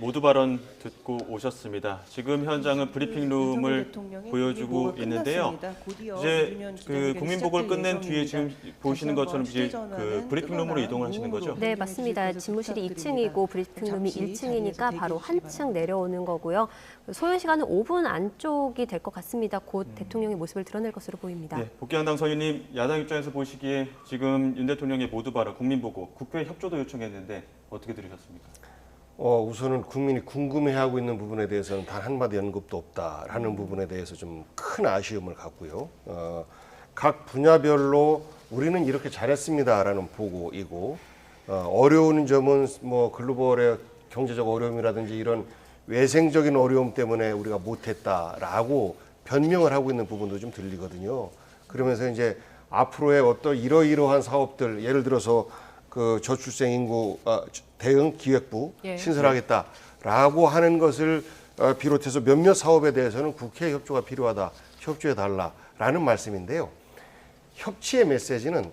모두 발언 듣고 오셨습니다. 지금 현장은 브리핑룸을 보여주고 있는데요. 이제 그 국민보고를 끝낸 뒤에 지금 보시는 것처럼 이제 그 브리핑룸으로 이동을 하시는 거죠? 네, 맞습니다. 집무실이 2층이고 브리핑룸이 1층이니까 바로 한층 내려오는 거고요. 소요 시간은 5분 안쪽이 될 것 같습니다. 곧 대통령의 모습을 드러낼 것으로 보입니다. 네, 복귀한당 선임님, 야당 입장에서 보시기에 지금 윤 대통령의 모두 발언, 국민보고, 국회 협조도 요청했는데 어떻게 들으셨습니까? 우선은 국민이 궁금해하고 있는 부분에 대해서는 단 한마디 언급도 없다라는 부분에 대해서 좀 큰 아쉬움을 갖고요. 각 분야별로 우리는 이렇게 잘했습니다라는 보고이고 어려운 점은 뭐 글로벌의 경제적 어려움이라든지 이런 외생적인 어려움 때문에 우리가 못했다라고 변명을 하고 있는 부분도 좀 들리거든요. 그러면서 이제 앞으로의 어떤 이러이러한 사업들, 예를 들어서 그 저출생 인구 대응 기획부 신설하겠다라고 하는 것을 비롯해서 몇몇 사업에 대해서는 국회 협조가 필요하다, 협조해달라라는 말씀인데요. 협치의 메시지는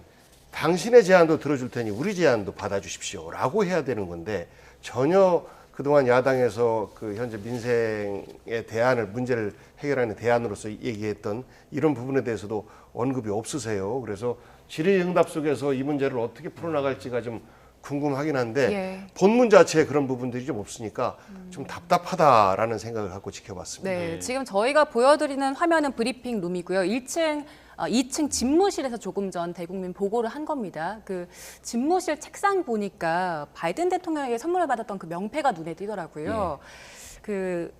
당신의 제안도 들어줄 테니 우리 제안도 받아주십시오라고 해야 되는 건데 전혀 그동안 야당에서 그 현재 민생의 대안을 문제를 해결하는 대안으로서 얘기했던 이런 부분에 대해서도 언급이 없으세요. 그래서 질의응답 속에서 이 문제를 어떻게 풀어나갈지가 좀 궁금하긴 한데 본문 자체에 그런 부분들이 좀 없으니까 좀 답답하다라는 생각을 갖고 지켜봤습니다. 네, 지금 저희가 보여드리는 화면은 브리핑 룸이고요. 2층 집무실에서 조금 전 대국민 보고를 한 겁니다. 그 집무실 책상 보니까 바이든 대통령에게 선물을 받았던 그 명패가 눈에 띄더라고요. 그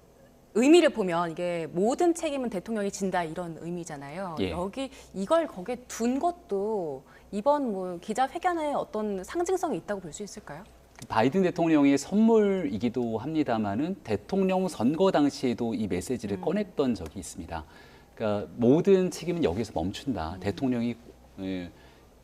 의미를 보면 이게 모든 책임은 대통령이 진다 이런 의미잖아요. 여기 이걸 거기에 둔 것도 이번 뭐 기자회견에 어떤 상징성이 있다고 볼 수 있을까요? 바이든 대통령의 선물이기도 합니다만은 대통령 선거 당시에도 이 메시지를 꺼냈던 적이 있습니다. 그러니까 모든 책임은 여기서 멈춘다. 대통령이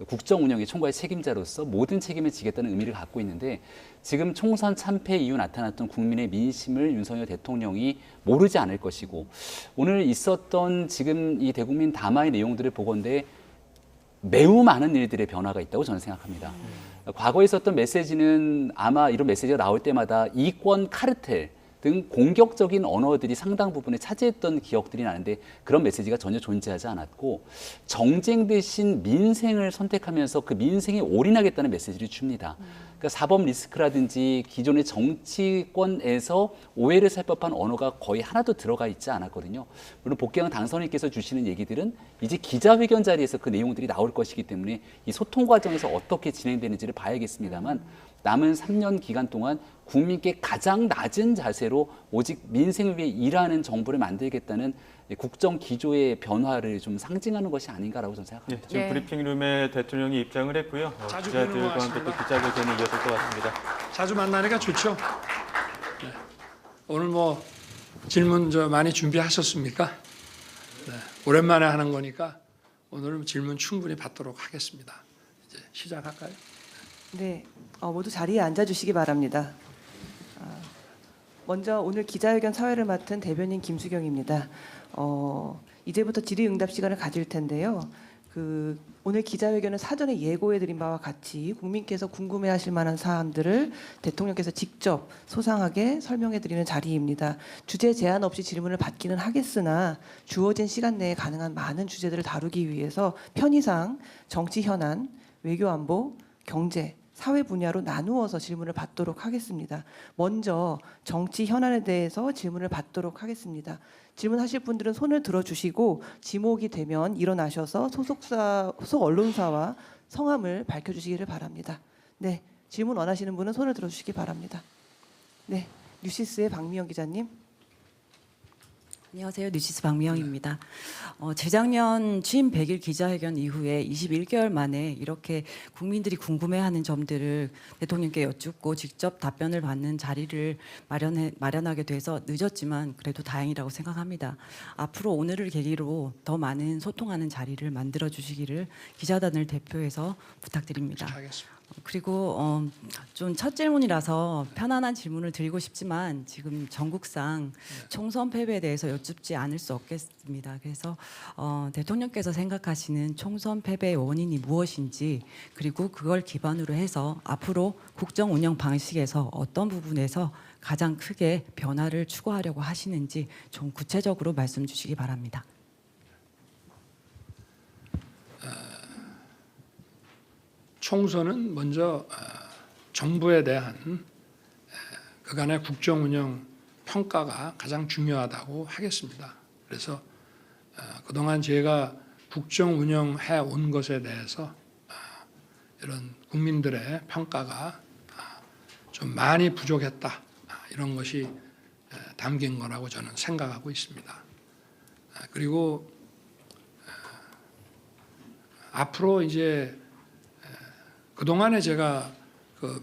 국정 운영의 총괄 책임자로서 모든 책임을 지겠다는 의미를 갖고 있는데 지금 총선 참패 이후 나타났던 국민의 민심을 윤석열 대통령이 모르지 않을 것이고 오늘 있었던 지금 이 대국민 담화의 내용들을 보건대 매우 많은 일들의 변화가 있다고 저는 생각합니다. 과거에 있었던 메시지는 아마 이런 메시지가 나올 때마다 이권 카르텔 등 공격적인 언어들이 상당 부분을 차지했던 기억들이 나는데 그런 메시지가 전혀 존재하지 않았고 정쟁 대신 민생을 선택하면서 그 민생에 올인하겠다는 메시지를 줍니다. 그러니까 사법 리스크라든지 기존의 정치권에서 오해를 살 법한 언어가 거의 하나도 들어가 있지 않았거든요. 물론 복귀한 당선인께서 주시는 얘기들은 이제 기자회견 자리에서 그 내용들이 나올 것이기 때문에 이 소통 과정에서 어떻게 진행되는지를 봐야겠습니다만 남은 3년 기간 동안 국민께 가장 낮은 자세로 오직 민생을 위해 일하는 정부를 만들겠다는 국정 기조의 변화를 좀 상징하는 것이 아닌가라고 저는 생각합니다. 지금 브리핑룸에 대통령이 입장을 했고요. 기자들과 함께 또 기자회견이 이어질 것 같습니다. 자주 만나니까 좋죠. 네. 오늘 뭐 질문 많이 준비하셨습니까? 네. 오랜만에 하는 거니까 오늘은 질문 충분히 받도록 하겠습니다. 이제 시작할까요? 네, 모두 자리에 앉아주시기 바랍니다. 먼저 오늘 기자회견 사회를 맡은 대변인 김수경입니다. 이제부터 질의응답 시간을 가질 텐데요. 오늘 기자회견은 사전에 예고해드린 바와 같이 국민께서 궁금해하실 만한 사안들을 대통령께서 직접 소상하게 설명해드리는 자리입니다. 주제 제한 없이 질문을 받기는 하겠으나 주어진 시간 내에 가능한 많은 주제들을 다루기 위해서 편의상 정치 현안, 외교 안보, 경제, 사회 분야로 나누어서 질문을 받도록 하겠습니다. 먼저 정치 현안에 대해서 질문을 받도록 하겠습니다. 질문하실 분들은 손을 들어주시고 지목이 되면 일어나셔서 소속 언론사와 성함을 밝혀주시기를 바랍니다. 네, 질문 원하시는 분은 손을 들어주시기 바랍니다. 네, 뉴시스의 박미영 기자님. 안녕하세요. 뉴시스 박미영입니다. 재작년 취임 100일 기자회견 이후에 21개월 만에 이렇게 국민들이 궁금해하는 점들을 대통령께 여쭙고 직접 답변을 받는 자리를 마련하게 돼서 늦었지만 그래도 다행이라고 생각합니다. 앞으로 오늘을 계기로 더 많은 소통하는 자리를 만들어 주시기를 기자단을 대표해서 부탁드립니다. 그리고 좀 첫 질문이라서 편안한 질문을 드리고 싶지만 지금 전국상 총선 패배에 대해서 여쭙지 않을 수 없겠습니다. 그래서 대통령께서 생각하시는 총선 패배의 원인이 무엇인지 그리고 그걸 기반으로 해서 앞으로 국정 운영 방식에서 어떤 부분에서 가장 크게 변화를 추구하려고 하시는지 좀 구체적으로 말씀 주시기 바랍니다. 총선은 먼저 정부에 대한 그간의 국정 운영 평가가 가장 중요하다고 하겠습니다. 그래서 그동안 제가 국정 운영해 온 것에 대해서 이런 국민들의 평가가 좀 많이 부족했다, 이런 것이 담긴 거라고 저는 생각하고 있습니다. 그리고 앞으로 이제 그동안에 제가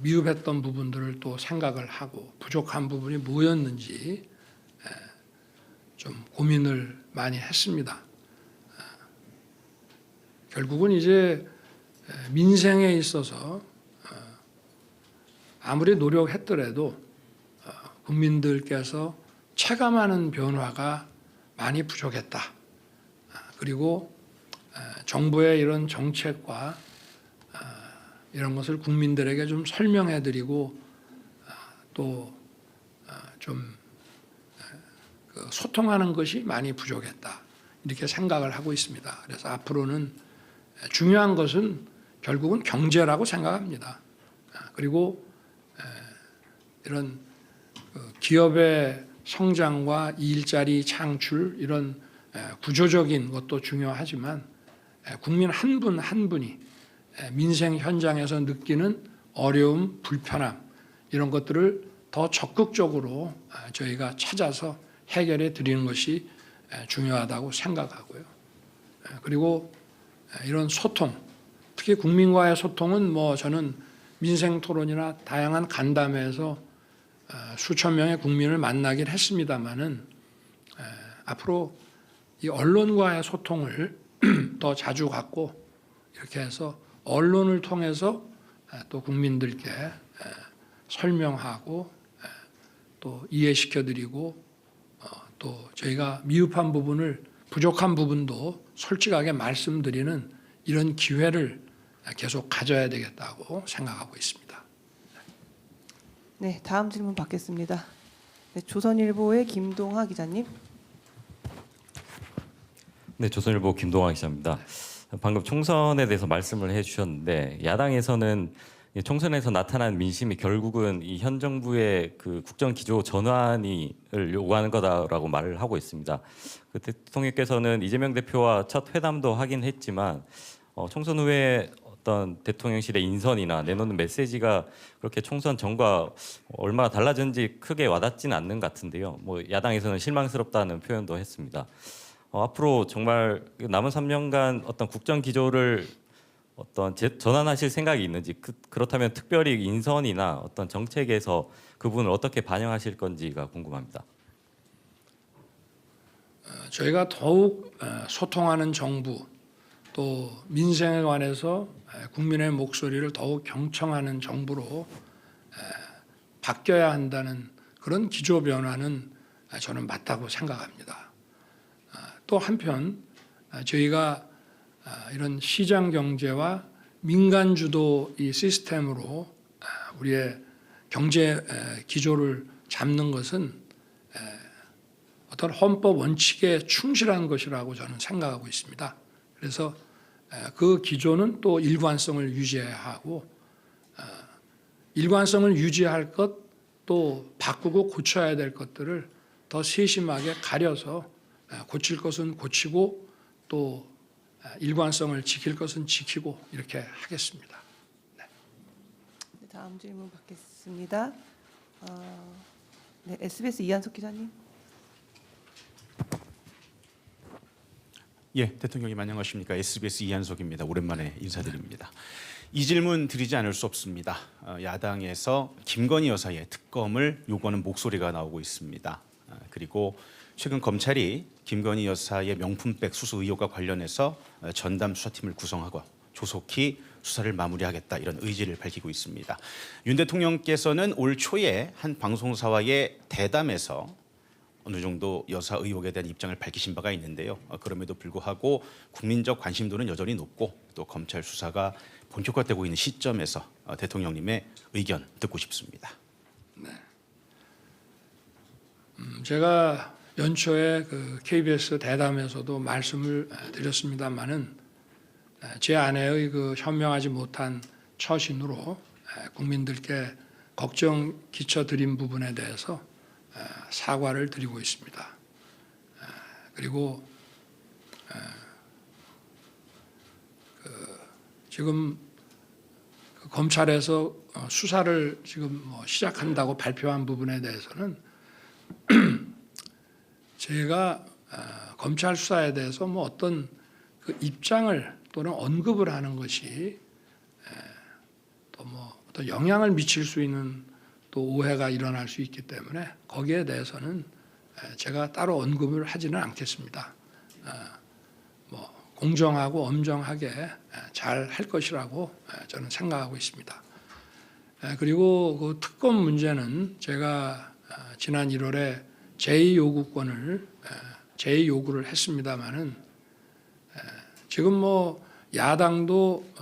미흡했던 부분들을 또 생각을 하고 부족한 부분이 뭐였는지 좀 고민을 많이 했습니다. 결국은 이제 민생에 있어서 아무리 노력했더라도 국민들께서 체감하는 변화가 많이 부족했다. 그리고 정부의 이런 정책과 이런 것을 국민들에게 좀 설명해드리고 또 좀 소통하는 것이 많이 부족했다, 이렇게 생각을 하고 있습니다. 그래서 앞으로는 중요한 것은 결국은 경제라고 생각합니다. 그리고 이런 기업의 성장과 일자리 창출, 이런 구조적인 것도 중요하지만 국민 한 분 한 분이 민생 현장에서 느끼는 어려움, 불편함, 이런 것들을 더 적극적으로 저희가 찾아서 해결해 드리는 것이 중요하다고 생각하고요. 그리고 이런 소통, 특히 국민과의 소통은 저는 민생 토론이나 다양한 간담회에서 수천 명의 국민을 만나긴 했습니다마는 앞으로 이 언론과의 소통을 더 자주 갖고 이렇게 해서 언론을 통해서 또 국민들께 설명하고 또 이해시켜드리고 또 저희가 미흡한 부분을, 부족한 부분도 솔직하게 말씀드리는 이런 기회를 계속 가져야 되겠다고 생각하고 있습니다. 네, 다음 질문 받겠습니다. 네, 조선일보의 김동하 기자님. 네, 조선일보 김동하 기자입니다. 방금 총선에 대해서 말씀을 해주셨는데 야당에서는 총선에서 나타난 민심이 결국은 이 현 정부의 그 국정 기조 전환을 요구하는 거다라고 말을 하고 있습니다. 그 대통령께서는 이재명 대표와 첫 회담도 하긴 했지만 총선 후에 어떤 대통령실의 인선이나 내놓는 메시지가 그렇게 총선 전과 얼마나 달라졌는지 크게 와닿지는 않는 것 같은데요. 야당에서는 실망스럽다는 표현도 했습니다. 앞으로 정말 남은 3년간 어떤 국정 기조를 전환하실 생각이 있는지, 그렇다면 특별히 인선이나 어떤 정책에서 그 부분을 어떻게 반영하실 건지가 궁금합니다. 저희가 더욱 소통하는 정부, 또 민생에 관해서 국민의 목소리를 더욱 경청하는 정부로 바뀌어야 한다는 그런 기조 변화는 저는 맞다고 생각합니다. 또 한편 저희가 이런 시장 경제와 민간 주도 이 시스템으로 우리의 경제 기조를 잡는 것은 어떤 헌법 원칙에 충실한 것이라고 저는 생각하고 있습니다. 그래서 그 기조는 또 일관성을 유지해야 하고, 일관성을 유지할 것, 또 바꾸고 고쳐야 될 것들을 더 세심하게 가려서 고칠 것은 고치고 또 일관성을 지킬 것은 지키고 이렇게 하겠습니다. 네. 다음 질문 받겠습니다. 네, SBS 이한석 기자님. 예, 대통령님 안녕하십니까? SBS 이한석입니다. 오랜만에 인사드립니다. 이 질문 드리지 않을 수 없습니다. 야당에서 김건희 여사의 특검을 요구하는 목소리가 나오고 있습니다. 그리고 최근 검찰이 김건희 여사의 명품백 수수 의혹과 관련해서 전담 수사팀을 구성하고 조속히 수사를 마무리하겠다, 이런 의지를 밝히고 있습니다. 윤 대통령께서는 올 초에 한 방송사와의 대담에서 어느 정도 여사 의혹에 대한 입장을 밝히신 바가 있는데요. 그럼에도 불구하고 국민적 관심도는 여전히 높고 또 검찰 수사가 본격화되고 있는 시점에서 대통령님의 의견 듣고 싶습니다. 네. 제가 연초에 그 KBS 대담에서도 말씀을 드렸습니다마는 제 아내의 그 현명하지 못한 처신으로 국민들께 걱정 끼쳐드린 부분에 대해서 사과를 드리고 있습니다. 그리고 지금 검찰에서 수사를 지금 시작한다고 발표한 부분에 대해서는 제가 검찰 수사에 대해서 어떤 그 입장을 또는 언급을 하는 것이 또 어떤 영향을 미칠 수 있는 또 오해가 일어날 수 있기 때문에 거기에 대해서는 제가 따로 언급을 하지는 않겠습니다. 공정하고 엄정하게 잘 할 것이라고 저는 생각하고 있습니다. 그리고 그 특검 문제는 제가 지난 1월에 제2요구를 했습니다마는 지금 야당도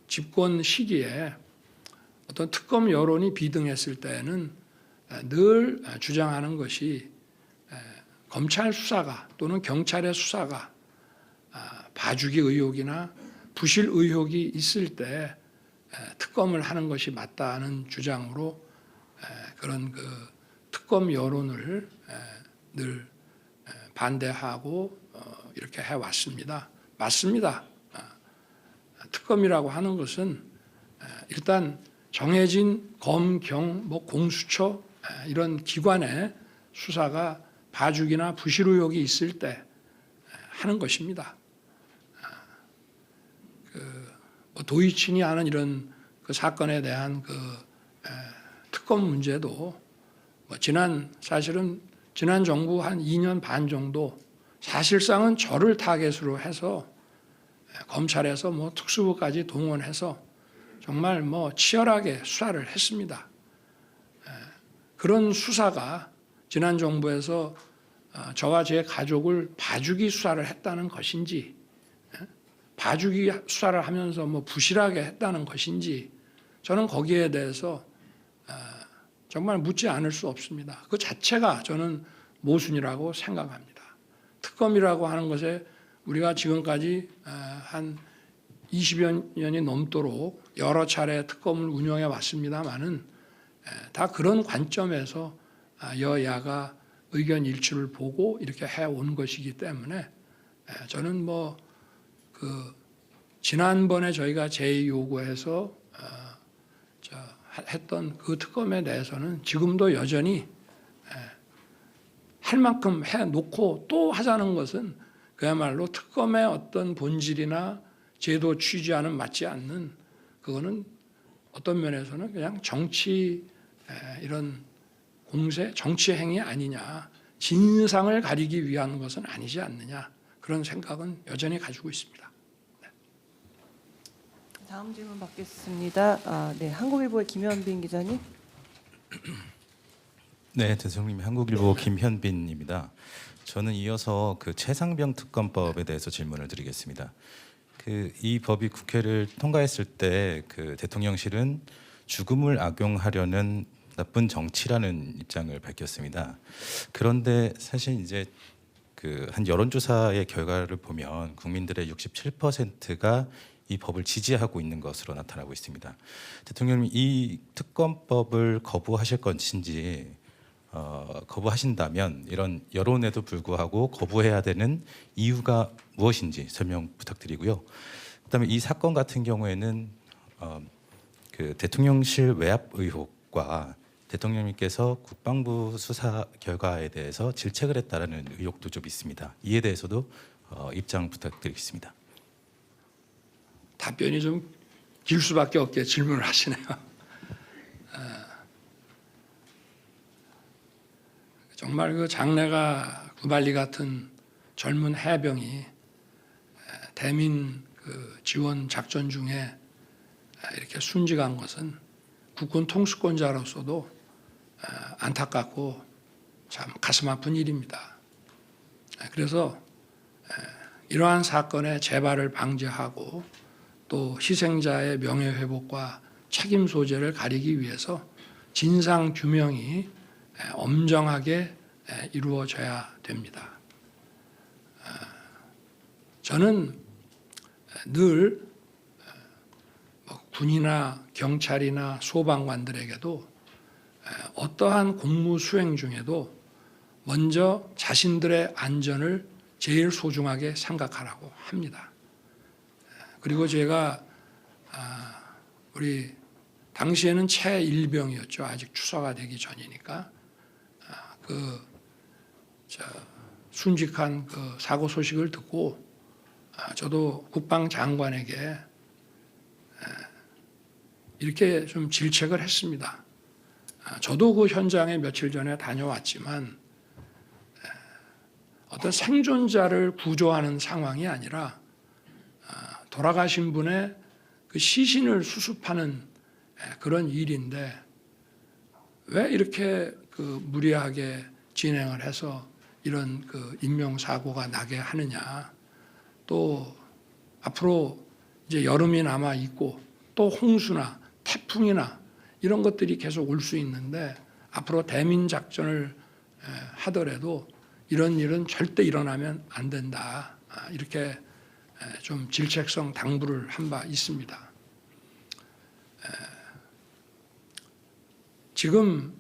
집권 시기에 어떤 특검 여론이 비등했을 때는 늘 주장하는 것이 검찰 수사가 또는 경찰의 수사가 봐주기 의혹이나 부실 의혹이 있을 때 특검을 하는 것이 맞다는 주장으로 그런 그 특검 여론을 늘 반대하고 이렇게 해왔습니다. 맞습니다. 특검이라고 하는 것은 일단 정해진 검, 경, 공수처 이런 기관의 수사가 봐주기나 부실 의혹이 있을 때 하는 것입니다. 도이친이 하는 이런 그 사건에 대한 그 특검 문제도 사실은 지난 정부 한 2년 반 정도 사실상은 저를 타겟으로 해서 검찰에서 특수부까지 동원해서 정말 치열하게 수사를 했습니다. 그런 수사가 지난 정부에서 저와 제 가족을 봐주기 수사를 했다는 것인지 봐주기 수사를 하면서 부실하게 했다는 것인지 저는 거기에 대해서 정말 묻지 않을 수 없습니다. 그 자체가 저는 모순이라고 생각합니다. 특검이라고 하는 것에 우리가 지금까지 한 20여 년이 넘도록 여러 차례 특검을 운영해 왔습니다마는 다 그런 관점에서 여야가 의견 일치를 보고 이렇게 해온 것이기 때문에 저는 지난번에 저희가 제2요구해서 했던 그 특검에 대해서는 지금도 여전히 할 만큼 해놓고 또 하자는 것은 그야말로 특검의 어떤 본질이나 제도 취지와는 맞지 않는 그거는 어떤 면에서는 그냥 정치 이런 공세, 정치 행위 아니냐, 진상을 가리기 위한 것은 아니지 않느냐 그런 생각은 여전히 가지고 있습니다. 다음 질문 받겠습니다. 한국일보의 김현빈 기자님. 네, 대통령님 한국일보 김현빈입니다. 저는 이어서 그 최상병 특검법에 대해서 질문을 드리겠습니다. 이 법이 국회를 통과했을 때 그 대통령실은 죽음을 악용하려는 나쁜 정치라는 입장을 밝혔습니다. 그런데 사실 이제 한 여론조사의 결과를 보면 국민들의 67%가 이 법을 지지하고 있는 것으로 나타나고 있습니다. 대통령님 이 특검법을 거부하실 것인지 거부하신다면 이런 여론에도 불구하고 거부해야 되는 이유가 무엇인지 설명 부탁드리고요. 그다음에 이 사건 같은 경우에는 그 대통령실 외압 의혹과 대통령님께서 국방부 수사 결과에 대해서 질책을 했다라는 의혹도 좀 있습니다. 이에 대해서도 입장 부탁드리겠습니다. 답변이 좀 길 수밖에 없게 질문을 하시네요. 정말 그 장래가 구발리 같은 젊은 해병이 대민 그 지원 작전 중에 이렇게 순직한 것은 국군 통수권자로서도 안타깝고 참 가슴 아픈 일입니다. 그래서 이러한 사건의 재발을 방지하고 또 희생자의 명예회복과 책임 소재를 가리기 위해서 진상 규명이 엄정하게 이루어져야 됩니다. 저는 늘 군이나 경찰이나 소방관들에게도 어떠한 공무 수행 중에도 먼저 자신들의 안전을 제일 소중하게 생각하라고 합니다. 그리고 제가 우리 당시에는 최일병이었죠. 아직 추사가 되기 전이니까 순직한 그 사고 소식을 듣고 저도 국방장관에게 이렇게 좀 질책을 했습니다. 저도 그 현장에 며칠 전에 다녀왔지만 어떤 생존자를 구조하는 상황이 아니라 돌아가신 분의 그 시신을 수습하는 그런 일인데 왜 이렇게 그 무리하게 진행을 해서 이런 그 인명사고가 나게 하느냐. 또 앞으로 이제 여름이 남아 있고 또 홍수나 태풍이나 이런 것들이 계속 올 수 있는데 앞으로 대민 작전을 하더라도 이런 일은 절대 일어나면 안 된다. 이렇게 좀 질책성 당부를 한 바 있습니다. 지금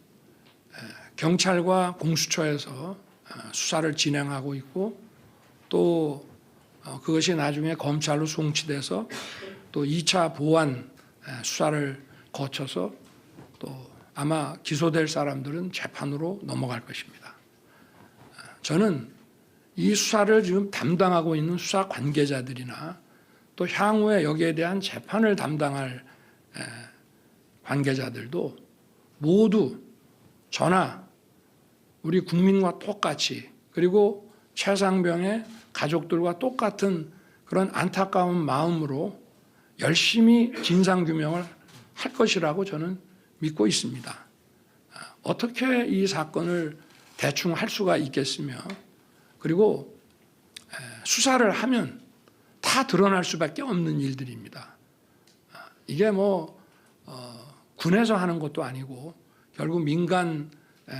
경찰과 공수처에서 수사를 진행하고 있고 또 그것이 나중에 검찰로 송치돼서 또 2차 보완 수사를 거쳐서 또 아마 기소될 사람들은 재판으로 넘어갈 것입니다. 저는 이 수사를 지금 담당하고 있는 수사 관계자들이나 또 향후에 여기에 대한 재판을 담당할 관계자들도 모두 저나 우리 국민과 똑같이 그리고 최상병의 가족들과 똑같은 그런 안타까운 마음으로 열심히 진상규명을 할 것이라고 저는 믿고 있습니다. 어떻게 이 사건을 대충 할 수가 있겠으며 그리고 수사를 하면 다 드러날 수밖에 없는 일들입니다. 이게 뭐 군에서 하는 것도 아니고 결국 민간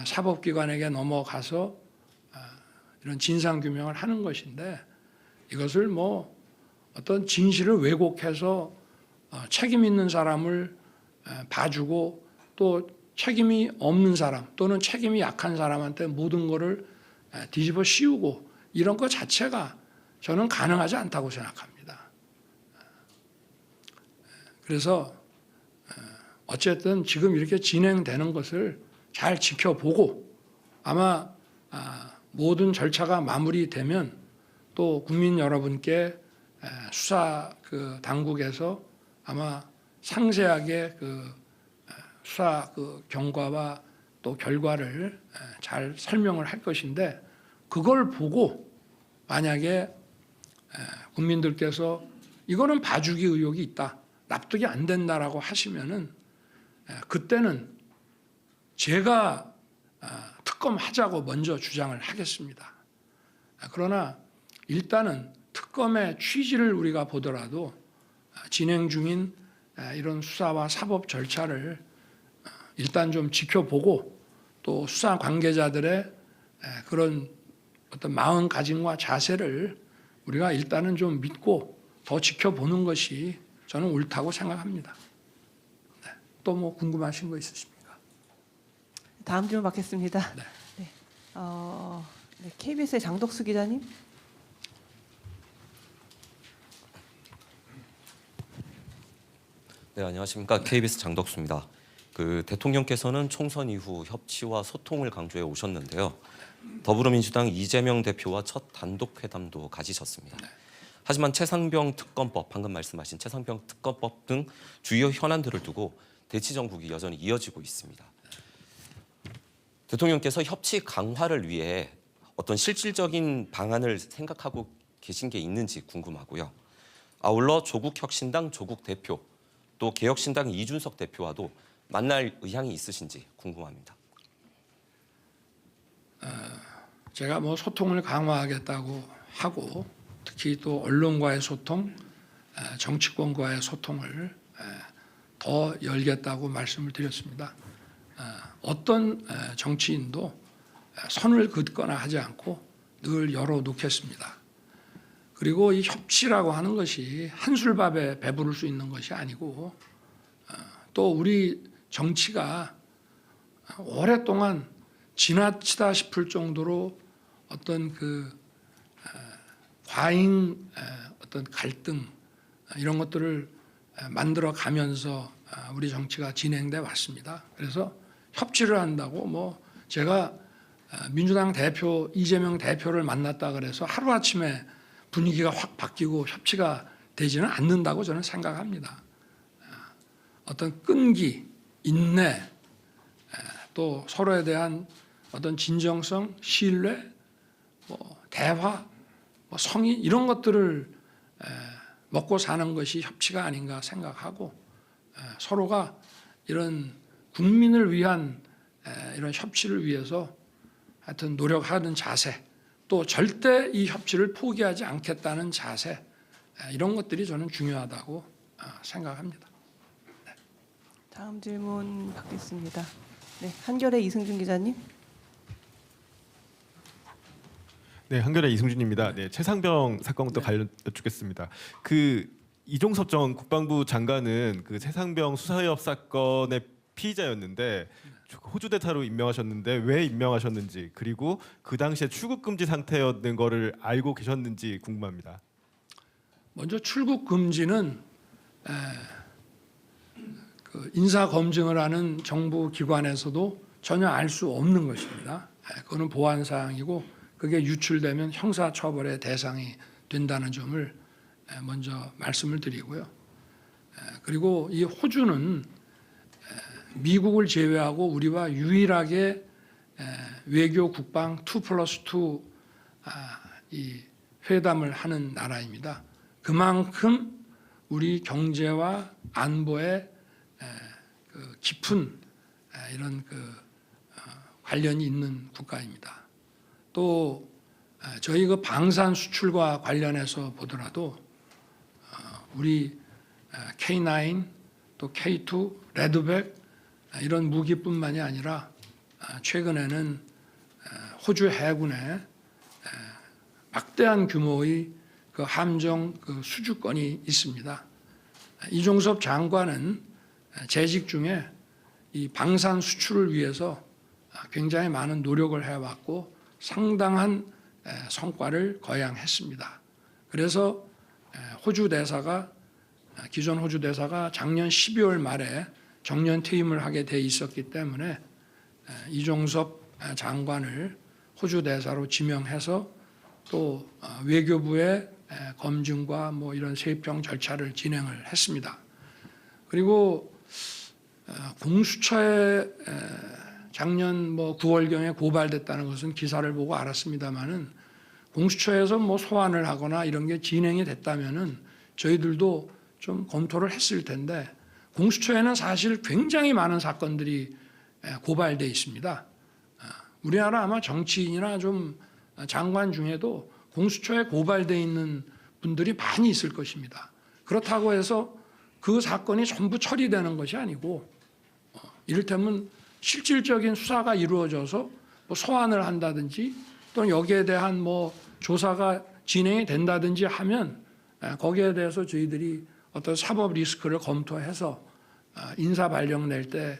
사법기관에게 넘어가서 이런 진상규명을 하는 것인데 이것을 뭐 어떤 진실을 왜곡해서 책임 있는 사람을 봐주고 또 책임이 없는 사람 또는 책임이 약한 사람한테 모든 것을 뒤집어 씌우고 이런 것 자체가 저는 가능하지 않다고 생각합니다. 그래서 어쨌든 지금 이렇게 진행되는 것을 잘 지켜보고 아마 모든 절차가 마무리되면 또 국민 여러분께 수사 그 당국에서 아마 상세하게 그 수사 그 경과와 또 결과를 잘 설명을 할 것인데 그걸 보고 만약에 국민들께서 이거는 봐주기 의혹이 있다, 납득이 안 된다라고 하시면은 그때는 제가 특검하자고 먼저 주장을 하겠습니다. 그러나 일단은 특검의 취지를 우리가 보더라도 진행 중인 이런 수사와 사법 절차를 일단 좀 지켜보고 또 수사 관계자들의 그런 어떤 마음가짐과 자세를 우리가 일단은 좀 믿고 더 지켜보는 것이 저는 옳다고 생각합니다. 또 뭐 궁금하신 거 있으십니까? 다음 질문 받겠습니다. 네. 네, KBS의 장덕수 기자님. 네, 안녕하십니까. KBS 장덕수입니다. 그 대통령께서는 총선 이후 협치와 소통을 강조해 오셨는데요. 더불어민주당 이재명 대표와 첫 단독 회담도 가지셨습니다. 하지만 최상병 특검법, 방금 말씀하신 최상병 특검법 등 주요 현안들을 두고 대치 정국이 여전히 이어지고 있습니다. 대통령께서 협치 강화를 위해 어떤 실질적인 방안을 생각하고 계신 게 있는지 궁금하고요. 아울러 조국혁신당 조국 대표, 또 개혁신당 이준석 대표와도 만날 의향이 있으신지 궁금합니다. 제가 뭐 소통을 강화하겠다고 하고 특히 또 언론과의 소통, 정치권과의 소통을 더 열겠다고 말씀을 드렸습니다. 어떤 정치인도 선을 긋거나 하지 않고 늘 열어놓겠습니다. 그리고 이 협치라고 하는 것이 한술밥에 배부를 수 있는 것이 아니고 또 우리 정치가 오랫동안 지나치다 싶을 정도로 어떤 그 과잉 어떤 갈등 이런 것들을 만들어 가면서 우리 정치가 진행돼 왔습니다. 그래서 협치를 한다고 뭐 제가 민주당 대표 이재명 대표를 만났다 그래서 하루아침에 분위기가 확 바뀌고 협치가 되지는 않는다고 저는 생각합니다. 어떤 끈기, 인내, 또 서로에 대한 어떤 진정성, 신뢰, 뭐 대화, 뭐 성의 이런 것들을 먹고 사는 것이 협치가 아닌가 생각하고 서로가 이런 국민을 위한 이런 협치를 위해서 하여튼 노력하는 자세, 또 절대 이 협치를 포기하지 않겠다는 자세 이런 것들이 저는 중요하다고 생각합니다. 네. 다음 질문 받겠습니다. 네, 한겨레 이승준 기자님. 네, 한겨레 이승준입니다. 네, 최상병 사건부터 관련 여쭙겠습니다. 그 이종섭 전 국방부 장관은 그 최상병 수사협 사건의 피의자였는데 호주 대사로 임명하셨는데 왜 임명하셨는지, 그리고 그 당시에 출국 금지 상태였는 거를 알고 계셨는지 궁금합니다. 먼저 출국 금지는 그 인사 검증을 하는 정부 기관에서도 전혀 알 수 없는 것입니다. 그거는 보안 사항이고 그게 유출되면 형사 처벌의 대상이 된다는 점을 먼저 말씀을 드리고요. 그리고 이 호주는 미국을 제외하고 우리와 유일하게 외교 국방 2+2 이 회담을 하는 나라입니다. 그만큼 우리 경제와 안보에 그 깊은 이런 그 관련이 있는 국가입니다. 또 저희 그 방산 수출과 관련해서 보더라도 우리 K9 또 K2 레드백 이런 무기뿐만이 아니라 최근에는 호주 해군에 막대한 규모의 그 함정 그 수주권이 있습니다. 이종섭 장관은 재직 중에 이 방산 수출을 위해서 굉장히 많은 노력을 해왔고 상당한 성과를 거양했습니다. 그래서 호주 대사가 기존 호주 대사가 작년 12월 말에 정년 퇴임을 하게 돼 있었기 때문에 이종섭 장관을 호주 대사로 지명해서 또 외교부의 검증과 뭐 이런 세평 절차를 진행을 했습니다. 그리고 공수처에 작년 뭐 9월경에 고발됐다는 것은 기사를 보고 알았습니다만은 공수처에서 뭐 소환을 하거나 이런 게 진행이 됐다면은 저희들도 좀 검토를 했을 텐데 공수처에는 사실 굉장히 많은 사건들이 고발돼 있습니다. 우리나라 아마 정치인이나 좀 장관 중에도 공수처에 고발돼 있는 분들이 많이 있을 것입니다. 그렇다고 해서 그 사건이 전부 처리되는 것이 아니고 이를테면 실질적인 수사가 이루어져서 뭐 소환을 한다든지 또는 여기에 대한 뭐 조사가 진행이 된다든지 하면 거기에 대해서 저희들이 어떤 사법 리스크를 검토해서 인사 발령 낼 때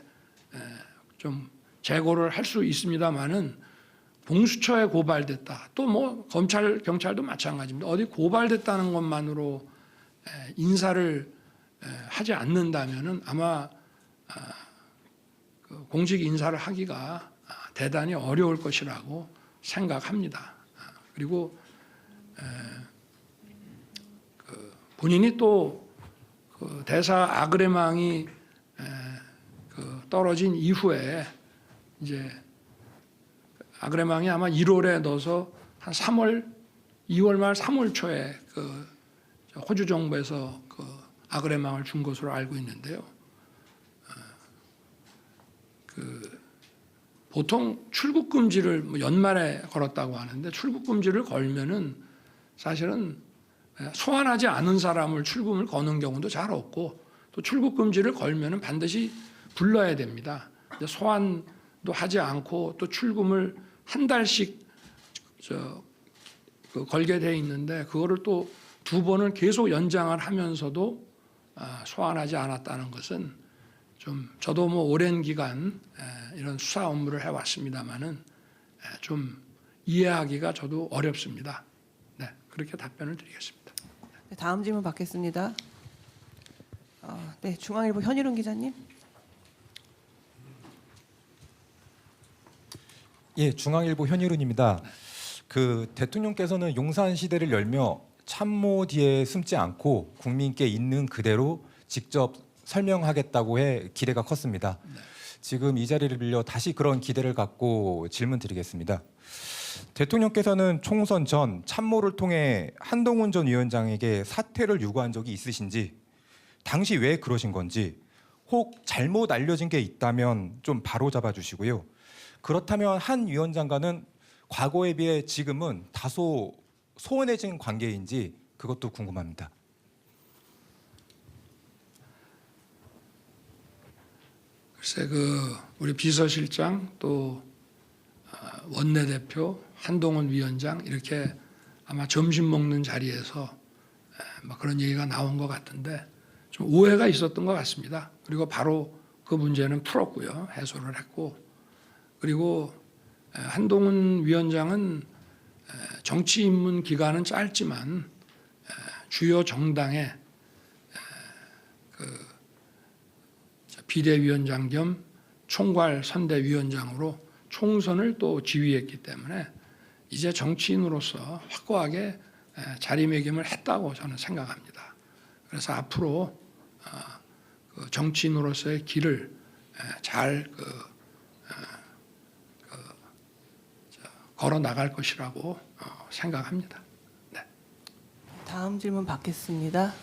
좀 재고를 할 수 있습니다만은 공수처에 고발됐다. 또 뭐 검찰 경찰도 마찬가지입니다. 어디 고발됐다는 것만으로 인사를 하지 않는다면은 아마 공직 인사를 하기가 대단히 어려울 것이라고 생각합니다. 그리고 본인이 또 그 대사 아그레망이 떨어진 이후에 이제 아그레망이 아마 1월에 넣어서 한 2월 말 3월 초에 그 호주 정부에서 그 아그레망을 준 것으로 알고 있는데요. 그 보통 출국 금지를 뭐 연말에 걸었다고 하는데 출국 금지를 걸면은 사실은 소환하지 않은 사람을 출국을 거는 경우도 잘 없고 또 출국 금지를 걸면은 반드시 불러야 됩니다. 소환도 하지 않고 또 출국을 한 달씩 걸게 돼 있는데 그거를 또 2번을 계속 연장을 하면서도 소환하지 않았다는 것은 좀 저도 뭐 오랜 기간 이런 수사 업무를 해왔습니다마는 좀 이해하기가 저도 어렵습니다. 네, 그렇게 답변을 드리겠습니다. 네, 다음 질문 받겠습니다. 네, 중앙일보 현일훈 기자님. 예, 중앙일보 현일훈입니다. 그 대통령께서는 용산 시대를 열며 참모 뒤에 숨지 않고 국민께 있는 그대로 직접 설명하겠다고 해 기대가 컸습니다. 지금 이 자리를 빌려 다시 그런 기대를 갖고 질문 드리겠습니다. 대통령께서는 총선 전 참모를 통해 한동훈 전 위원장에게 사퇴를 요구한 적이 있으신지, 당시 왜 그러신 건지, 혹 잘못 알려진 게 있다면 좀 바로잡아 주시고요. 그렇다면 한 위원장과는 과거에 비해 지금은 다소 소원해진 관계인지 그것도 궁금합니다. 글쎄 우리 비서실장 또 원내대표 한동훈 위원장 이렇게 아마 점심 먹는 자리에서 그런 얘기가 나온 것 같은데 좀 오해가 있었던 것 같습니다. 그리고 바로 그 문제는 풀었고요. 해소를 했고, 그리고 한동훈 위원장은 정치 입문 기간은 짧지만 주요 정당의 비대위원장 겸 총괄 선대위원장으로 총선을 또 지휘했기 때문에 이제 정치인으로서 확고하게 자리매김을 했다고 저는 생각합니다. 그래서 앞으로 정치인으로서의 길을 잘 걸어 나갈 것이라고 생각합니다. 네. 다음 질문 받겠습니다.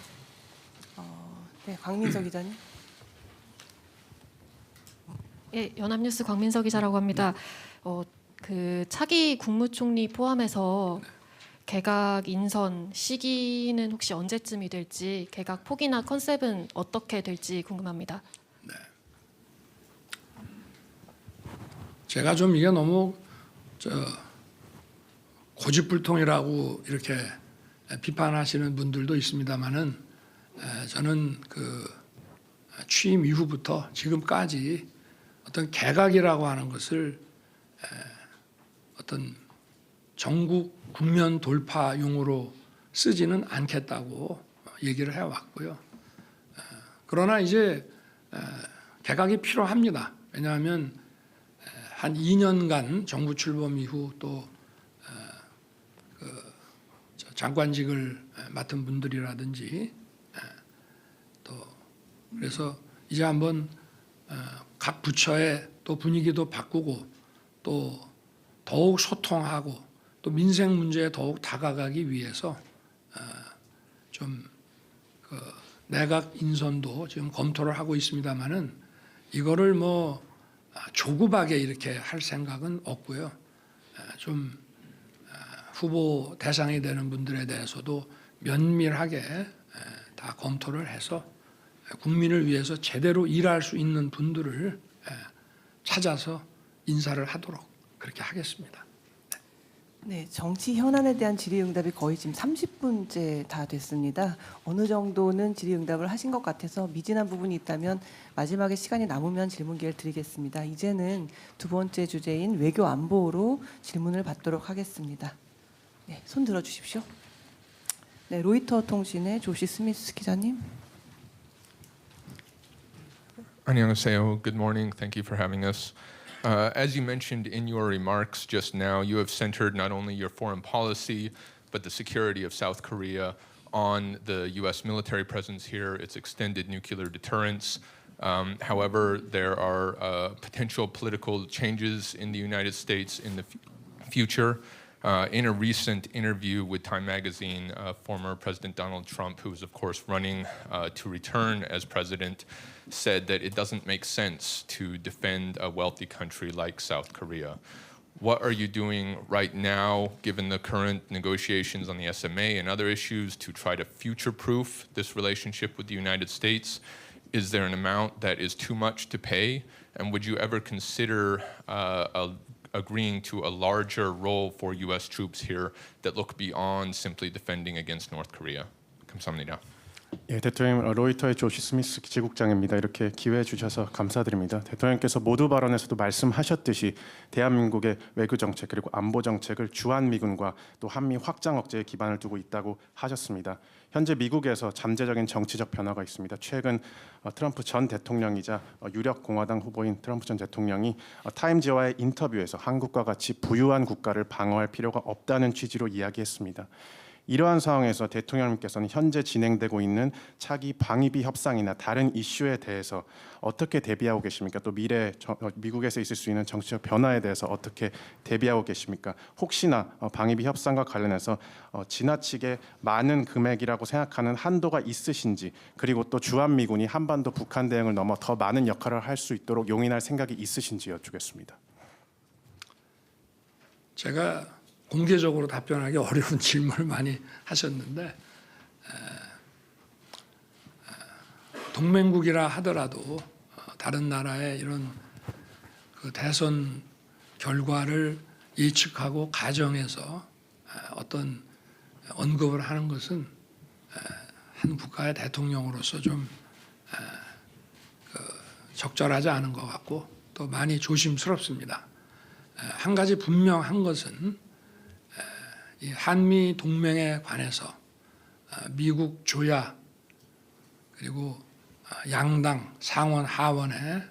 네, 광민석 기자님. 예, 연합뉴스 광민석 기자라고 합니다. 그 차기 국무총리 포함해서 개각 인선 시기는 혹시 언제쯤이 될지, 개각 폭이나 컨셉은 어떻게 될지 궁금합니다. 네. 제가 좀 이게 너무 고집불통이라고 이렇게 비판하시는 분들도 있습니다만은 저는 그 취임 이후부터 지금까지 어떤 개각이라고 하는 것을 어떤 전국 국면 돌파용으로 쓰지는 않겠다고 얘기를 해왔고요. 그러나 이제 개각이 필요합니다. 왜냐하면 한 2년간 정부 출범 이후 또 장관직을 맡은 분들이라든지 또 그래서 이제 한번 각 부처의 또 분위기도 바꾸고 또 더욱 소통하고 또 민생 문제에 더욱 다가가기 위해서 좀 내각 인선도 지금 검토를 하고 있습니다만은 이거를 뭐 조급하게 이렇게 할 생각은 없고요. 좀 후보 대상이 되는 분들에 대해서도 면밀하게 다 검토를 해서 국민을 위해서 제대로 일할 수 있는 분들을 찾아서 인사를 하도록 그렇게 하겠습니다. 네, 정치 현안에 대한 질의응답이 거의 지금 30분째 다 됐습니다. 어느 정도는 질의응답을 하신 것 같아서 미진한 부분이 있다면 마지막에 시간이 남으면 질문 기회를 드리겠습니다. 이제는 두 번째 주제인 외교 안보로 질문을 받도록 하겠습니다. 네, 손 들어주십시오. 네, 로이터 통신의 조시 스미스 기자님. 안녕하세요. Good morning. Thank you for having us. As you mentioned in your remarks just now, you have centered not only your foreign policy, but the security of South Korea on the U.S. military presence here, its extended nuclear deterrence. However, there are potential political changes in the United States in the future. In a recent interview with Time Magazine, former President Donald Trump, who is of course running to return as president, said that it doesn't make sense to defend a wealthy country like South Korea. What are you doing right now, given the current negotiations on the SMA and other issues, to try to future-proof this relationship with the United States? Is there an amount that is too much to pay? And would you ever consider a agreeing to a larger role for U.S. troops here that look beyond simply defending against North Korea. 감사합니다. 예, 대통령 로이터의 조시 스미스 기지국장입니다. 이렇게 기회 주셔서 감사드립니다. 대통령께서 모두 발언에서도 말씀하셨듯이 대한민국의 외교 정책 그리고 안보 정책을 주한 미군과 또 한미 확장 억제에 기반을 두고 있다고 하셨습니다. 현재 미국에서 잠재적인 정치적 변화가 있습니다. 최근 트럼프 전 대통령이자 유력 공화당 후보인 트럼프 전 대통령이 타임즈와의 인터뷰에서 한국과 같이 부유한 국가를 방어할 필요가 없다는 취지로 이야기했습니다. 이러한 상황에서 대통령님께서는 현재 진행되고 있는 차기 방위비 협상이나 다른 이슈에 대해서 어떻게 대비하고 계십니까? 또 미래 미국에서 있을 수 있는 정치적 변화에 대해서 어떻게 대비하고 계십니까? 혹시나 방위비 협상과 관련해서 지나치게 많은 금액이라고 생각하는 한도가 있으신지, 그리고 또 주한미군이 한반도 북한 대응을 넘어 더 많은 역할을 할 수 있도록 용인할 생각이 있으신지 여쭙겠습니다. 제가 공개적으로 답변하기 어려운 질문을 많이 하셨는데, 동맹국이라 하더라도 다른 나라의 이런 그 대선 결과를 예측하고 가정해서 어떤 언급을 하는 것은 한 국가의 대통령으로서 좀 적절하지 않은 것 같고 또 많이 조심스럽습니다. 한 가지 분명한 것은 이 한미 동맹에 관해서 미국 조야 그리고 양당 상원 하원에